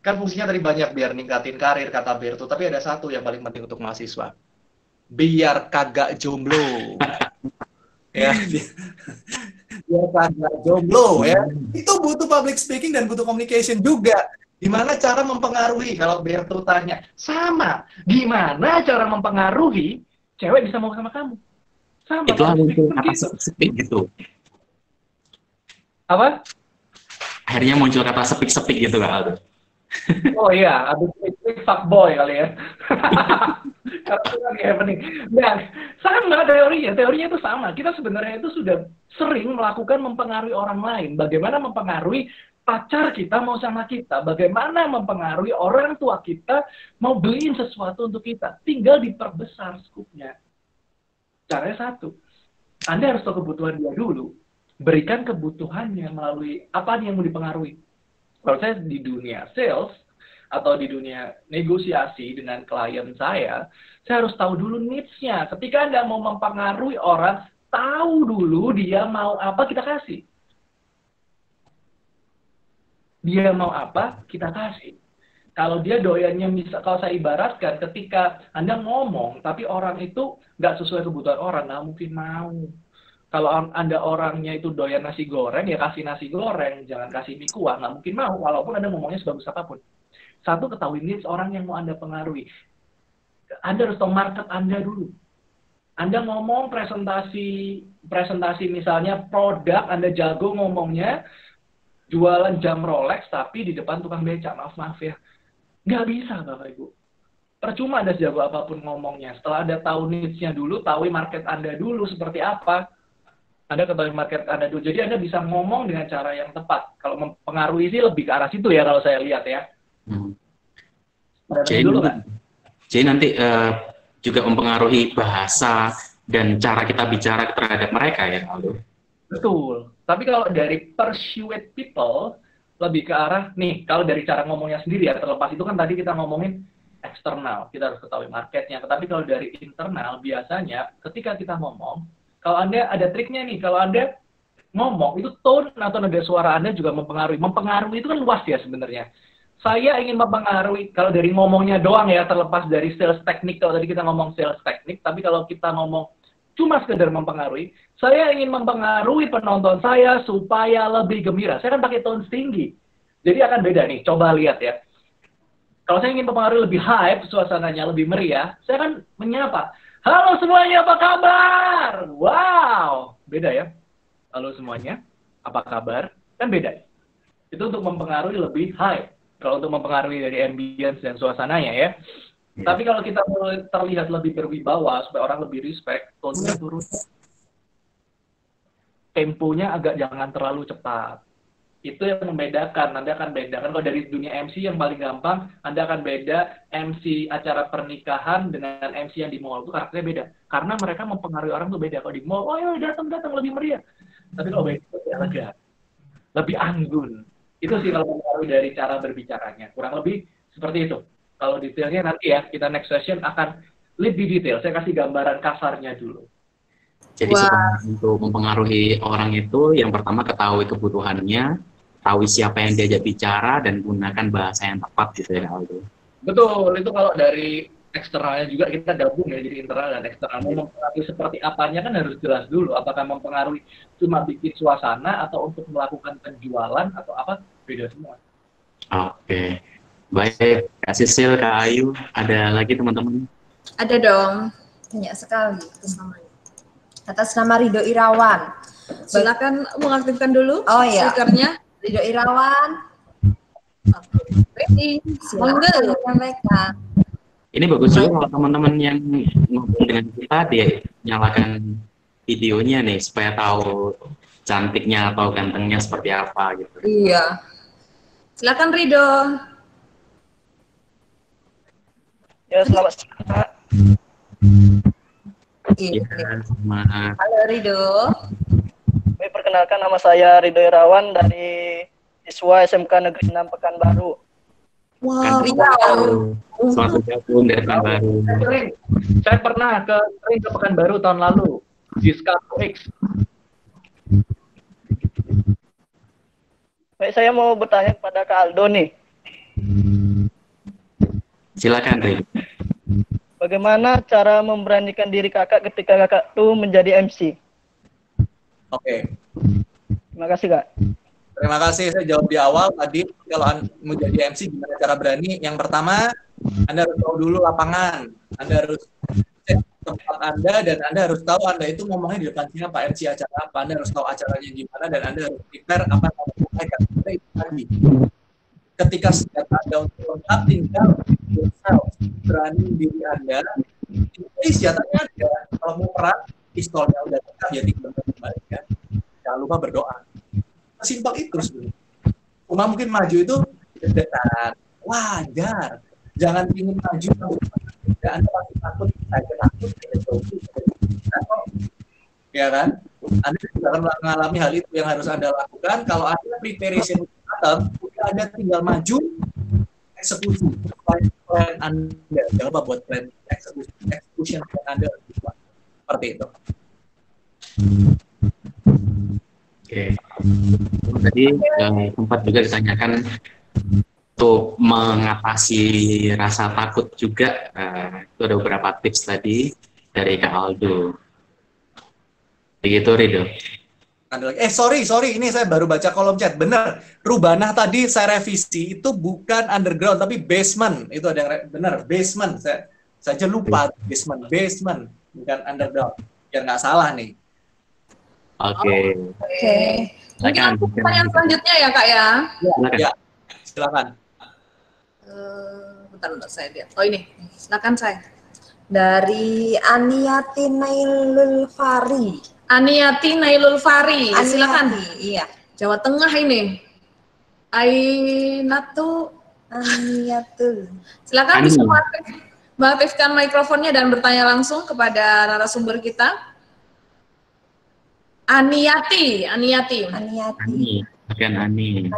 Kan fungsinya tadi banyak biar ningkatin karir kata Berto, tapi ada satu yang paling penting untuk mahasiswa. Biar kagak jomblo. Ya, biar kagak jomblo ya. Itu butuh public speaking dan butuh communication juga. Gimana cara mempengaruhi? Kalau Berto tanya, sama. Gimana cara mempengaruhi cewek bisa mau sama kamu? Sama. Itu muncul kata sepik gitu. Apa? Akhirnya muncul kata sepik-sepik gitu, Kak Aldo. Oh iya, abis itu fuckboy kali ya. Karena itu lagi happening. Nah, sama teorinya itu sama. Kita sebenarnya itu sudah sering melakukan mempengaruhi orang lain. Bagaimana mempengaruhi pacar kita mau sama kita. Bagaimana mempengaruhi orang tua kita mau beliin sesuatu untuk kita. Tinggal diperbesar skupnya. Caranya satu. Anda harus tahu kebutuhan dia dulu. Berikan kebutuhannya melalui apa yang mau dipengaruhi. Kalau saya di dunia sales atau di dunia negosiasi dengan klien saya harus tahu dulu needs-nya. Ketika Anda mau mempengaruhi orang, tahu dulu dia mau apa, kita kasih. Dia mau apa, kita kasih. Kalau dia doyannya, kalau saya ibaratkan, ketika Anda ngomong, tapi orang itu nggak sesuai kebutuhan orang, nggak mungkin mau. Kalau Anda orangnya itu doyan nasi goreng, ya kasih nasi goreng, jangan kasih mie kuah, nggak mungkin mau, walaupun Anda ngomongnya sebagus apapun. Satu, ketahui niche orang yang mau Anda pengaruhi. Anda harus tahu market Anda dulu. Anda ngomong presentasi misalnya produk, Anda jago ngomongnya, jualan jam Rolex, tapi di depan tukang becak, maaf ya. Nggak bisa, Bapak Ibu. Percuma Anda sejago apapun ngomongnya. Setelah Anda tahu niche-nya dulu, tahu market Anda dulu seperti apa, Anda ketahui market Anda dulu. Jadi Anda bisa ngomong dengan cara yang tepat. Kalau mempengaruhi sih lebih ke arah situ ya, kalau saya lihat ya. Jadi nanti juga mempengaruhi bahasa dan cara kita bicara terhadap mereka ya, Aldo. Betul. Tapi kalau dari persuade people, lebih ke arah, nih, kalau dari cara ngomongnya sendiri ya, terlepas itu kan tadi kita ngomongin eksternal, kita harus ketahui marketnya. Tetapi kalau dari internal, biasanya ketika kita ngomong, kalau Anda ada triknya nih, kalau Anda ngomong, itu tone atau nada suara Anda juga mempengaruhi. Mempengaruhi itu kan luas ya sebenarnya. Saya ingin mempengaruhi, kalau dari ngomongnya doang ya, terlepas dari sales teknik, kalau tadi kita ngomong sales teknik, tapi kalau kita ngomong cuma sekedar mempengaruhi, saya ingin mempengaruhi penonton saya supaya lebih gembira. Saya kan pakai tone tinggi. Jadi akan beda nih, coba lihat ya. Kalau saya ingin mempengaruhi lebih hype, suasananya lebih meriah, saya kan menyapa. Halo semuanya, apa kabar? Wow, beda ya. Halo semuanya, apa kabar? Kan beda. Itu untuk mempengaruhi lebih hype. Kalau untuk mempengaruhi dari ambience dan suasananya ya. Tapi kalau kita mau terlihat lebih berwibawa, supaya orang lebih respect, tone-nya turun. Temponya agak jangan terlalu cepat. Itu yang membedakan. Anda akan bedakan. Kalau dari dunia MC yang paling gampang, Anda akan beda MC acara pernikahan dengan MC yang di mall. Itu karakternya beda. Karena mereka mempengaruhi orang tuh beda. Kalau di mall, oh ya datang lebih meriah. Tapi kalau beda, lebih elegan. Lebih anggun. Itu sih kalau mempengaruhi dari cara berbicaranya. Kurang lebih seperti itu. Kalau detailnya nanti ya, kita next session akan lebih detail. Saya kasih gambaran kasarnya dulu. Jadi untuk mempengaruhi orang itu, yang pertama ketahui kebutuhannya, tahu siapa yang diajak bicara, dan gunakan bahasa yang tepat gitu ya, Aldo. Betul, itu kalau dari eksternalnya juga kita gabung ya, jadi internal dan eksternal. Mempengaruhi seperti apanya kan harus jelas dulu. Apakah mempengaruhi cuma bikin suasana, atau untuk melakukan penjualan, atau apa, beda semua. Oke. Baik, Kak Sisil, Kak Ayu, ada lagi teman-teman? Ada dong, banyak sekali atas namanya. Atas nama Ridho Irawan. Silakan mengaktifkan dulu speakernya. Ridho Irawan. Ready, silakan sampaikan. Ini bagus juga kalau teman-teman yang ngobrol dengan kita, dia nyalakan videonya nih, supaya tahu cantiknya atau gantengnya seperti apa gitu. Iya. Silakan Ridho. Ya, selamat siang. Ya, selamat. Halo Ridho. Perkenalkan, nama saya Ridho Irawan dari siswa SMK Negeri 6 Pekanbaru. Wow, Selamat bergabung dari Pekanbaru. Saya pernah ke Pekanbaru tahun lalu di Skato X. Baik, saya mau bertanya kepada Kak Aldo nih. Silakan, Rin. Bagaimana cara memberanikan diri kakak ketika kakak tuh menjadi MC? Oke. Terima kasih, Kak. Terima kasih. Saya jawab di awal tadi, kalau menjadi MC gimana cara berani. Yang pertama, Anda harus tahu dulu lapangan. Anda harus cek tempat Anda, dan Anda harus tahu Anda itu ngomongnya di depan siapa, MC acara apa. Anda harus tahu acaranya gimana, dan Anda harus prepare apa yang Anda sampaikan. Itu tadi. Ketika senjata Anda untuk lengkap, tinggal berani diri Anda. Ini senjatanya ada. Kalau mau perang, pistolnya udah lengkap, ya tinggal kembalikan. Jangan lupa berdoa. Simpel itu sebenarnya. Cuma mungkin maju itu deg-degan, wajar. Jangan ingin maju, tidak Anda pasti takut, saya takut, ya kan? Anda juga akan mengalami hal itu yang harus Anda lakukan. Kalau Anda preparation matang, Anda tinggal maju, eksekusi plan Anda. Jangan lupa buat plan execution plan Anda seperti itu. Oke. Tadi sempat juga ditanyakan untuk mengatasi rasa takut juga. Itu ada beberapa tips tadi dari Kak Aldo. Begitu, Ridho. Ada lagi. Sorry, ini saya baru baca kolom chat. Bener, Rubanah tadi saya revisi itu bukan underground tapi basement. Itu ada yang bener, basement. Saya saja lupa basement, bukan underground. Biar nggak salah nih. Oke. Mungkin langsung pertanyaan selanjutnya ya Kak ya. Ya, silakan. Bentar saya lihat. Oh ini, silakan saya. Dari Aniati Nailul Fari. Aniati Nailul Fari, silakan. Iya. Jawa Tengah ini. Ainatu Aniatul. Silakan bisa mengaktifkan mikrofonnya dan bertanya langsung kepada narasumber kita. Aniati. Bukan Ani.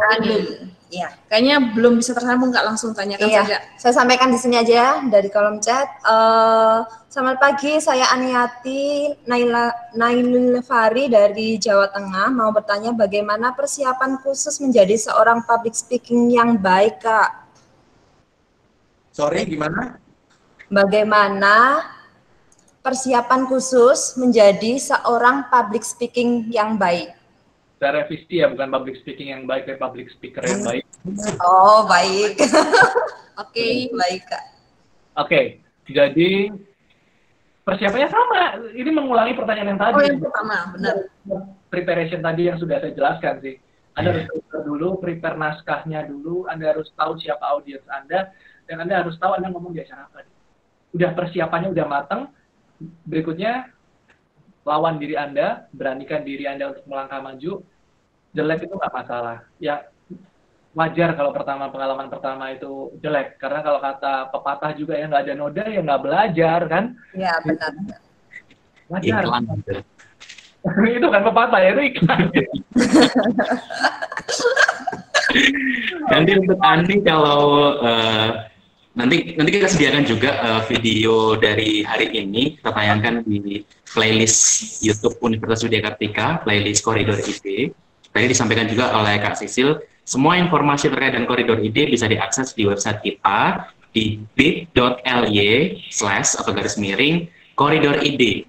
Iya. Kayaknya belum bisa tersambung, Kak, langsung tanyakan saja. Saya sampaikan di sini aja dari kolom chat. Selamat pagi, saya Aniati Nailul Fari dari Jawa Tengah. Mau bertanya bagaimana persiapan khusus menjadi seorang public speaking yang baik, Kak? Sorry, gimana? Bagaimana persiapan khusus menjadi seorang public speaking yang baik? Saya revisi ya, bukan public speaking yang baik, tapi public speaker yang baik. Oh, baik. Oke, baik, Kak. Oke, jadi persiapannya sama. Ini mengulangi pertanyaan yang tadi. Oh, yang pertama, benar. Preparation tadi yang sudah saya jelaskan sih. Anda harus prepare naskahnya dulu, Anda harus tahu siapa audiens Anda, dan Anda harus tahu Anda ngomong di acara apa. Udah persiapannya udah matang, berikutnya lawan diri Anda, beranikan diri Anda untuk melangkah maju. Jelek itu nggak masalah. Ya wajar kalau pengalaman pertama itu jelek. Karena kalau kata pepatah juga ya nggak ada noda ya nggak belajar kan? Ya benar. Wajar. Itu kan pepatah ya, itu iklan. Nanti untuk Andi kalau nanti kita sediakan juga video dari hari ini, kita tayangkan di playlist YouTube Universitas Widya Kartika, playlist Koridor ID. Tadi disampaikan juga oleh Kak Sisil, semua informasi terkait dengan Koridor ID bisa diakses di website kita di bit.ly/koridor ID.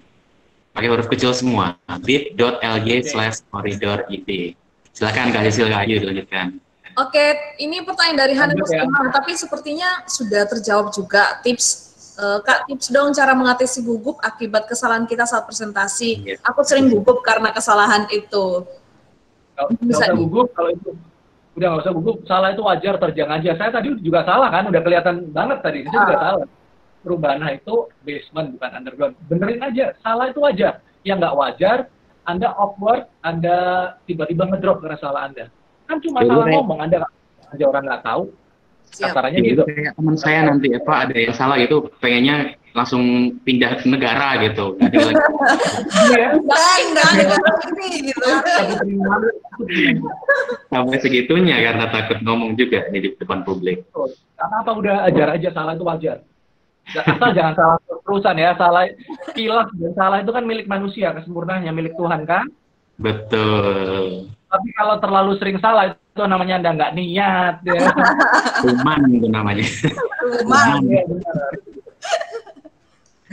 Pakai huruf kecil semua, bit.ly/koridor ID. Silakan Kak Sisil, Kak Ayu dilanjutkan. Oke, ini pertanyaan dari Hanif Muslimah, tapi sepertinya sudah terjawab juga. Kak, tips dong cara mengatasi gugup akibat kesalahan kita saat presentasi. Aku sering gugup karena kesalahan itu. Nggak usah gugup, kalau itu udah nggak usah gugup, salah itu wajar, terjang aja. Saya tadi juga salah kan, udah kelihatan banget tadi, saya juga salah. Rubanah itu basement bukan underground. Benerin aja, salah itu wajar. Yang nggak wajar, Anda awkward, Anda tiba-tiba ngedrop karena salah Anda. Kan cuma salah ngomong, Anda aja orang nggak tahu. Kasarannya gitu. Kayak teman saya nanti ada yang salah gitu, pengennya langsung pindah negara gitu. Sampai segitunya karena takut ngomong juga di depan publik. Karena apa, udah ajar aja, salah itu wajar. Asal jangan salah terusan ya, salah kilas dan salah itu kan milik manusia, kesempurnaannya milik Tuhan kan? Betul. Tapi kalau terlalu sering salah itu namanya Anda nggak niat ya. Kuman itu namanya. Kuman. Ya, benar.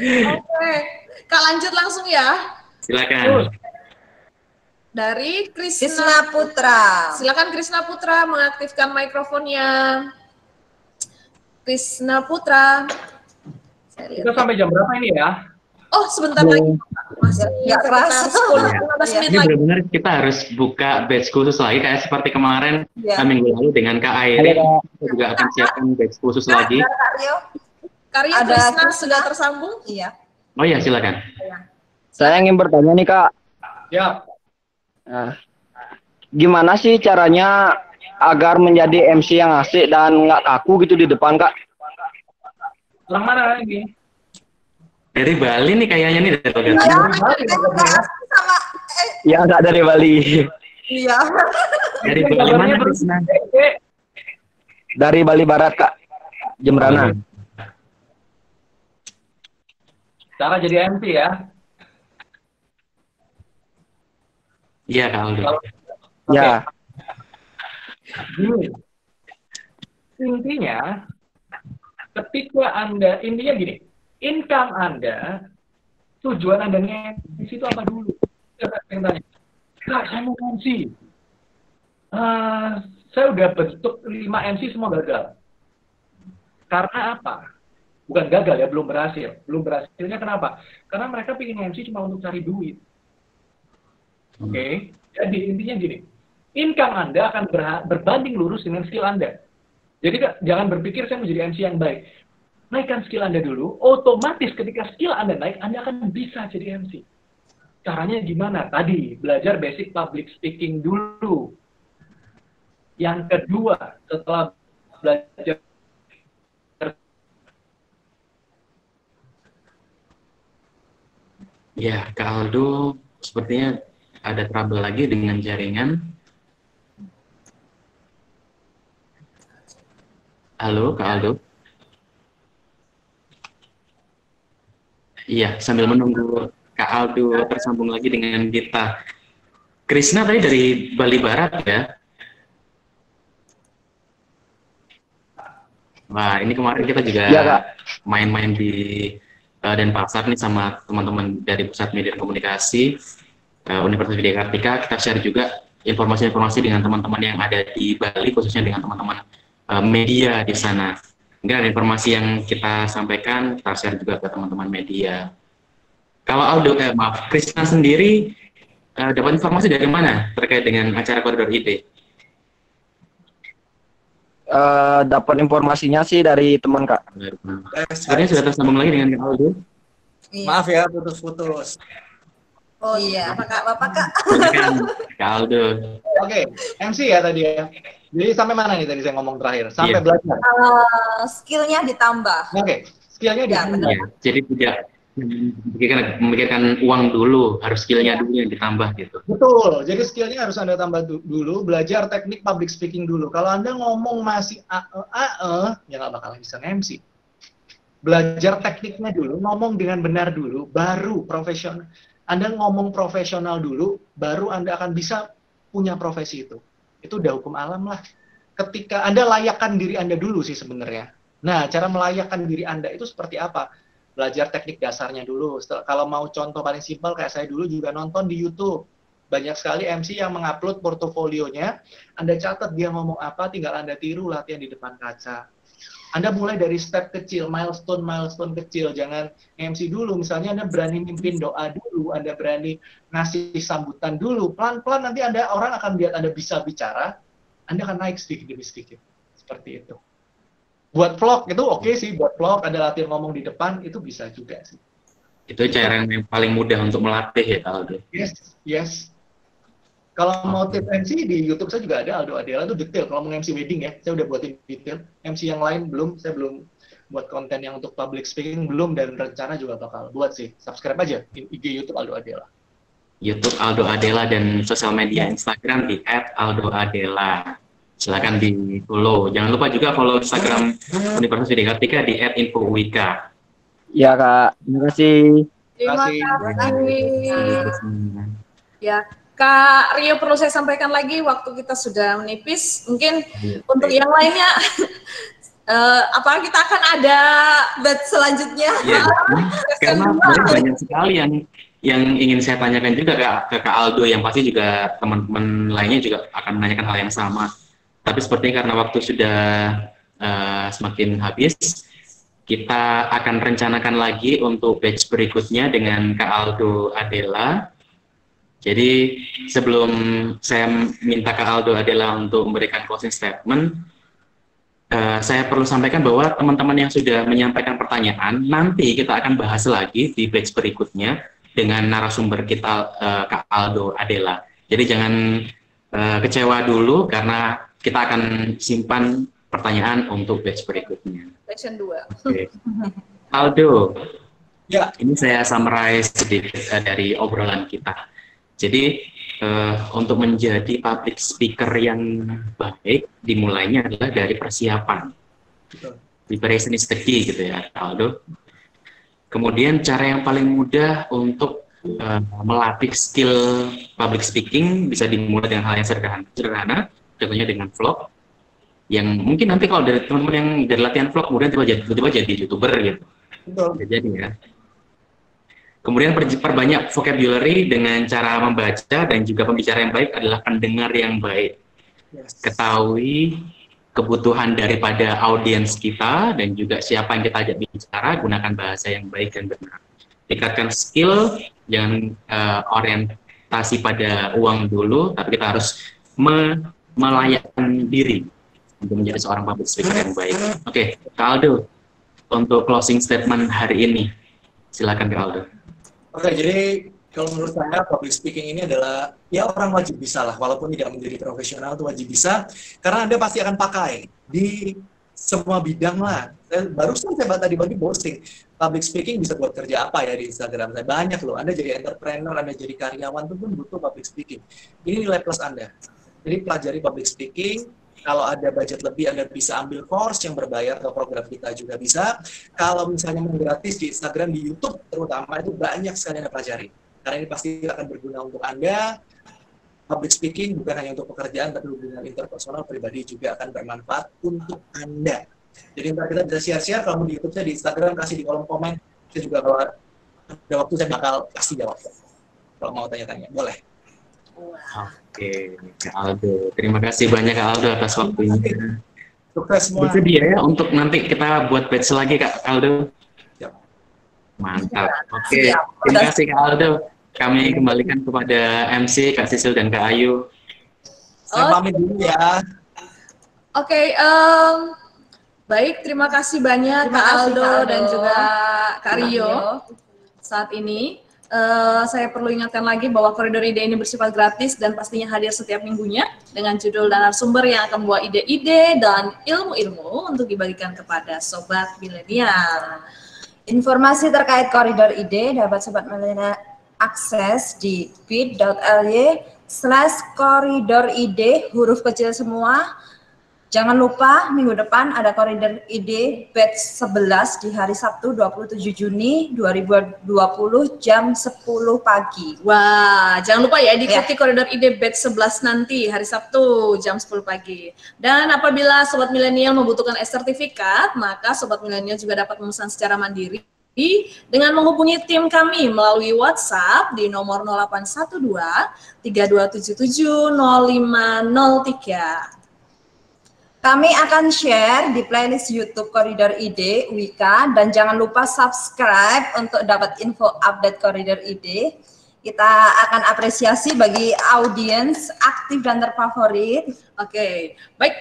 Oke, Kak lanjut langsung ya. Silakan. Dari Krisna Putra. Silakan Krisna Putra mengaktifkan mikrofonnya. Krisna Putra. Kita sampai jam berapa ini ya? Oh, sebentar lagi. Masih nggak kerasa. 10-15 menit Ini lagi. benar-benar kita harus buka batch khusus lagi kayak seperti kemarin minggu lalu dengan Kak Airi. Kita juga akan siapkan batch khusus lagi. Karya Krisna sudah tersambung? Iya. Oh ya, silakan. Saya ingin bertanya nih Kak. Ya. Nah, gimana sih caranya agar menjadi MC yang asik dan nggak kaku gitu di depan Kak? Orang mana lagi? Dari Bali nih kayaknya nih. Ya nggak dari Bali. Iya. Dari Bali mana Krisna? Dari Bali Barat Kak. Jembrana. Cara jadi MC ya? Iya Kak Aldo. Ya. Gini. Intinya ketika Anda, intinya gini, income Anda, tujuan Anda nge-MC itu apa dulu? Yang tanya. Kak, saya mau MC. Saya udah bentuk 5 MC semua gagal. Karena apa? Bukan gagal ya, belum berhasil. Belum berhasilnya kenapa? Karena mereka pengen MC cuma untuk cari duit. Oke? Jadi intinya gini, income Anda akan berbanding lurus dengan skill Anda. Jadi jangan berpikir saya menjadi MC yang baik. Naikkan skill Anda dulu, otomatis ketika skill Anda naik, Anda akan bisa jadi MC. Caranya gimana? Tadi, belajar basic public speaking dulu. Yang kedua, setelah belajar ya, Kak Aldo sepertinya ada trouble lagi dengan jaringan. Halo, Kak Aldo. Iya, sambil menunggu Kak Aldo tersambung lagi dengan kita. Krisna tadi dari Bali Barat ya. Wah, ini kemarin kita juga main-main di Denpasar nih sama teman-teman dari Pusat Media dan Komunikasi Universitas Widya Kartika. Kita share juga informasi-informasi dengan teman-teman yang ada di Bali, khususnya dengan teman-teman media di sana. Mungkin ada informasi yang kita sampaikan, kita share juga ke teman-teman media. Kalau Aldo, Krisna sendiri dapat informasi dari mana terkait dengan acara Koridor ID? Dapat informasinya sih dari teman, Kak. Sebenarnya sudah tersambung lagi dengan Kak Aldo. Maaf ya, putus-putus. Oh iya, apa Kak? Bapak Kak? Kak Aldo. Oke, MC ya tadi ya. Jadi sampai mana nih tadi saya ngomong terakhir? Sampai belajar. Skillnya ditambah. Oke, skillnya ditambah. Ya, jadi tidak memikirkan uang dulu, harus skillnya dulu yang ditambah gitu. Betul, jadi skillnya harus Anda tambah dulu, belajar teknik public speaking dulu. Kalau Anda ngomong masih ya nggak bakalan bisa MC. Belajar tekniknya dulu, ngomong dengan benar dulu, baru profesional. Anda ngomong profesional dulu, baru Anda akan bisa punya profesi itu. Itu udah hukum alam lah. Ketika Anda layakkan diri Anda dulu sih sebenarnya. Nah, cara melayakkan diri Anda itu seperti apa? Belajar teknik dasarnya dulu. Kalau mau contoh paling simpel, kayak saya dulu juga nonton di YouTube. Banyak sekali MC yang mengupload portofolionya. Anda catat dia ngomong apa, tinggal Anda tiru latihan di depan kaca. Anda mulai dari step kecil, milestone kecil. Jangan MC dulu. Misalnya Anda berani mimpin doa dulu, Anda berani ngasih sambutan dulu. Pelan-pelan nanti orang akan lihat Anda bisa bicara, Anda akan naik sedikit demi sedikit. Seperti itu. Buat vlog itu oke sih, buat vlog ada latihan ngomong di depan, itu bisa juga sih. Itu cara yang paling mudah untuk melatih ya, Aldo? Yes. Kalau mau tips MC di YouTube saya juga ada, Aldo Adela itu detail. Kalau mau MC wedding ya, saya udah buatin detail. MC yang lain belum, saya belum buat konten yang untuk public speaking, belum, dan rencana juga bakal buat sih. Subscribe aja IG YouTube Aldo Adela. YouTube Aldo Adela dan sosial media Instagram di @aldoadela. Silakan di follow. Jangan lupa juga follow Instagram Universitas Widya Kartika di @infowika. Ya Kak, terima kasih. Terima kasih. Ya, Kak Rio, perlu saya sampaikan lagi, waktu kita sudah menipis. Mungkin untuk yang lainnya, apa kita akan ada batch selanjutnya? Ya, karena banyak sekali yang ingin saya tanyakan juga ke Kak Aldo, yang pasti juga teman-teman lainnya juga akan menanyakan hal yang sama. Tapi sepertinya karena waktu sudah semakin habis, kita akan rencanakan lagi untuk batch berikutnya dengan Kak Aldo Adela. Jadi sebelum saya minta Kak Aldo Adela untuk memberikan closing statement, saya perlu sampaikan bahwa teman-teman yang sudah menyampaikan pertanyaan, nanti kita akan bahas lagi di batch berikutnya dengan narasumber kita, Kak Aldo Adela. Jadi jangan kecewa dulu, karena kita akan simpan pertanyaan untuk batch berikutnya. Section 2. Oke. Aldo, ya, ini saya summarize sedikit dari obrolan kita. Jadi untuk menjadi public speaker yang baik, dimulainya adalah dari persiapan. Preparation is the key, gitu ya, Aldo. Kemudian cara yang paling mudah untuk melatih skill public speaking bisa dimulai dengan hal yang sederhana, contohnya dengan vlog, yang mungkin nanti kalau dari teman-teman yang dari latihan vlog kemudian tiba-tiba jadi YouTuber gitu. Betul. Jadi ya. Kemudian perbanyak vocabulary dengan cara membaca, dan juga pembicara yang baik adalah pendengar yang baik. Ketahui kebutuhan daripada audiens kita dan juga siapa yang kita ajak bicara, gunakan bahasa yang baik dan benar. Tingkatkan skill, jangan orientasi pada uang dulu, tapi kita harus melayakkan diri untuk menjadi seorang public speaker yang baik. Oke, Kak Aldo, untuk closing statement hari ini, silakan Kak Aldo. Oke, jadi kalau menurut saya public speaking ini adalah ya orang wajib bisa lah, walaupun tidak menjadi profesional itu wajib bisa, karena Anda pasti akan pakai di semua bidang lah. Barusan saya tadi bagi posting, public speaking bisa buat kerja apa ya di Instagram saya, banyak loh. Anda jadi entrepreneur, Anda jadi karyawan itu pun butuh public speaking. Ini nilai plus Anda. Jadi pelajari public speaking. Kalau ada budget lebih, Anda bisa ambil course yang berbayar atau program kita juga bisa. Kalau misalnya mau gratis di Instagram, di YouTube terutama, itu banyak sekali Anda pelajari. Karena ini pasti akan berguna untuk Anda. Public speaking bukan hanya untuk pekerjaan, tapi hubungan interpersonal pribadi juga akan bermanfaat untuk Anda. Jadi ntar kita bisa share-share, kalau di YouTube saya, di Instagram, kasih di kolom komen. Saya juga kalau ada waktu saya bakal kasih jawab. Kalau mau tanya-tanya, boleh. Oke, Kak Aldo. Terima kasih banyak Kak Aldo atas waktunya. Sukses semua. Bersedia ya untuk nanti kita buat batch lagi Kak Aldo. Siap. Mantap. Oke, terima kasih Kak Aldo. Kami kembalikan kepada MC Kak Sisil dan Kak Ayu. Saya pamit dulu ya. Oke, baik, terima kasih banyak Kak Aldo dan juga Kak Rio saat ini. Saya perlu ingatkan lagi bahwa Koridor Ide ini bersifat gratis dan pastinya hadir setiap minggunya dengan judul dan narasumber yang akan membawa ide-ide dan ilmu-ilmu untuk dibagikan kepada Sobat Milenial. Informasi terkait Koridor Ide dapat Sobat Milenial akses di bit.ly/koridoride huruf kecil semua. Jangan lupa minggu depan ada Koridor Ide batch 11 di hari Sabtu 27 Juni 2020 jam 10 pagi. Wah, jangan lupa ya diikuti Koridor Ide batch 11 nanti hari Sabtu jam 10 pagi. Dan apabila Sobat Milenial membutuhkan e-sertifikat, maka Sobat Milenial juga dapat memesan secara mandiri dengan menghubungi tim kami melalui WhatsApp di nomor 0812 3277 0503. Kami akan share di playlist YouTube Koridor Ide Wika, dan jangan lupa subscribe untuk dapat info update Koridor Ide. Kita akan apresiasi bagi audiens aktif dan terfavorit. Oke, baik.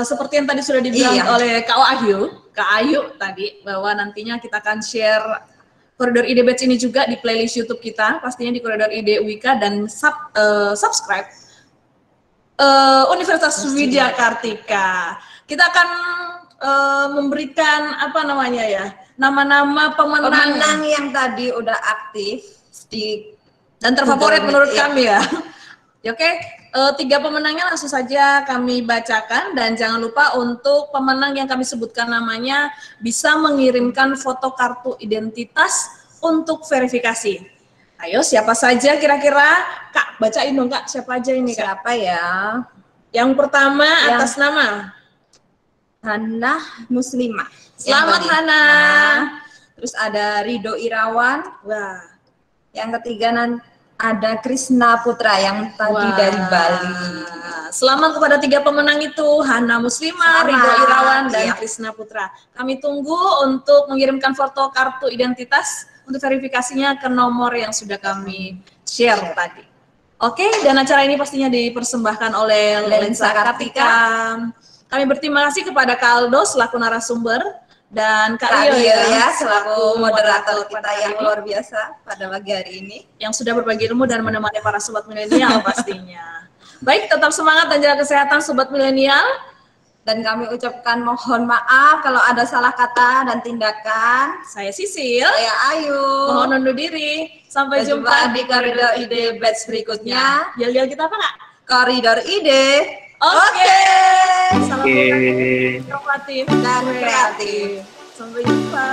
Seperti yang tadi sudah dibilang oleh Kak Ayu tadi, bahwa nantinya kita akan share Koridor Ide Batch ini juga di playlist YouTube kita, pastinya di Koridor Ide Wika, dan subscribe Universitas Widya Kartika. Kita akan memberikan nama-nama pemenang yang tadi udah aktif dan terfavorit menurut kami ya. Oke, 3 pemenangnya langsung saja kami bacakan, dan jangan lupa untuk pemenang yang kami sebutkan namanya bisa mengirimkan foto kartu identitas untuk verifikasi. Ayo, siapa saja kira-kira? Kak, bacain dong Kak, siapa aja ini Kak? Siapa ya? Yang pertama atas nama Hana Muslimah. Selamat Hana. Terus ada Rido Irawan. Wah. Yang ketiga ada Krisna Putra yang tadi dari Bali. Selamat kepada 3 pemenang itu, Hana Muslimah, Rido Irawan, dan Krisna Putra. Kami tunggu untuk mengirimkan foto kartu identitas untuk verifikasinya ke nomor yang sudah kami share tadi. Oke, dan acara ini pastinya dipersembahkan oleh Lensa Kartika. Kami berterima kasih kepada Kak Aldo selaku narasumber, dan Kak Rio ya selaku moderator kita yang luar biasa pada pagi hari ini, yang sudah berbagi ilmu dan menemani para Sobat Milenial pastinya. Baik, tetap semangat dan jaga kesehatan Sobat Milenial. Dan kami ucapkan mohon maaf kalau ada salah kata dan tindakan. Saya Sisil. Saya Ayu. Mohon undur diri. Sampai jumpa di Koridor Ide batch berikutnya. Yel-yel kita apa Kak? Koridor Ide. Oke. Salam inovatif dan kreatif. Sampai jumpa.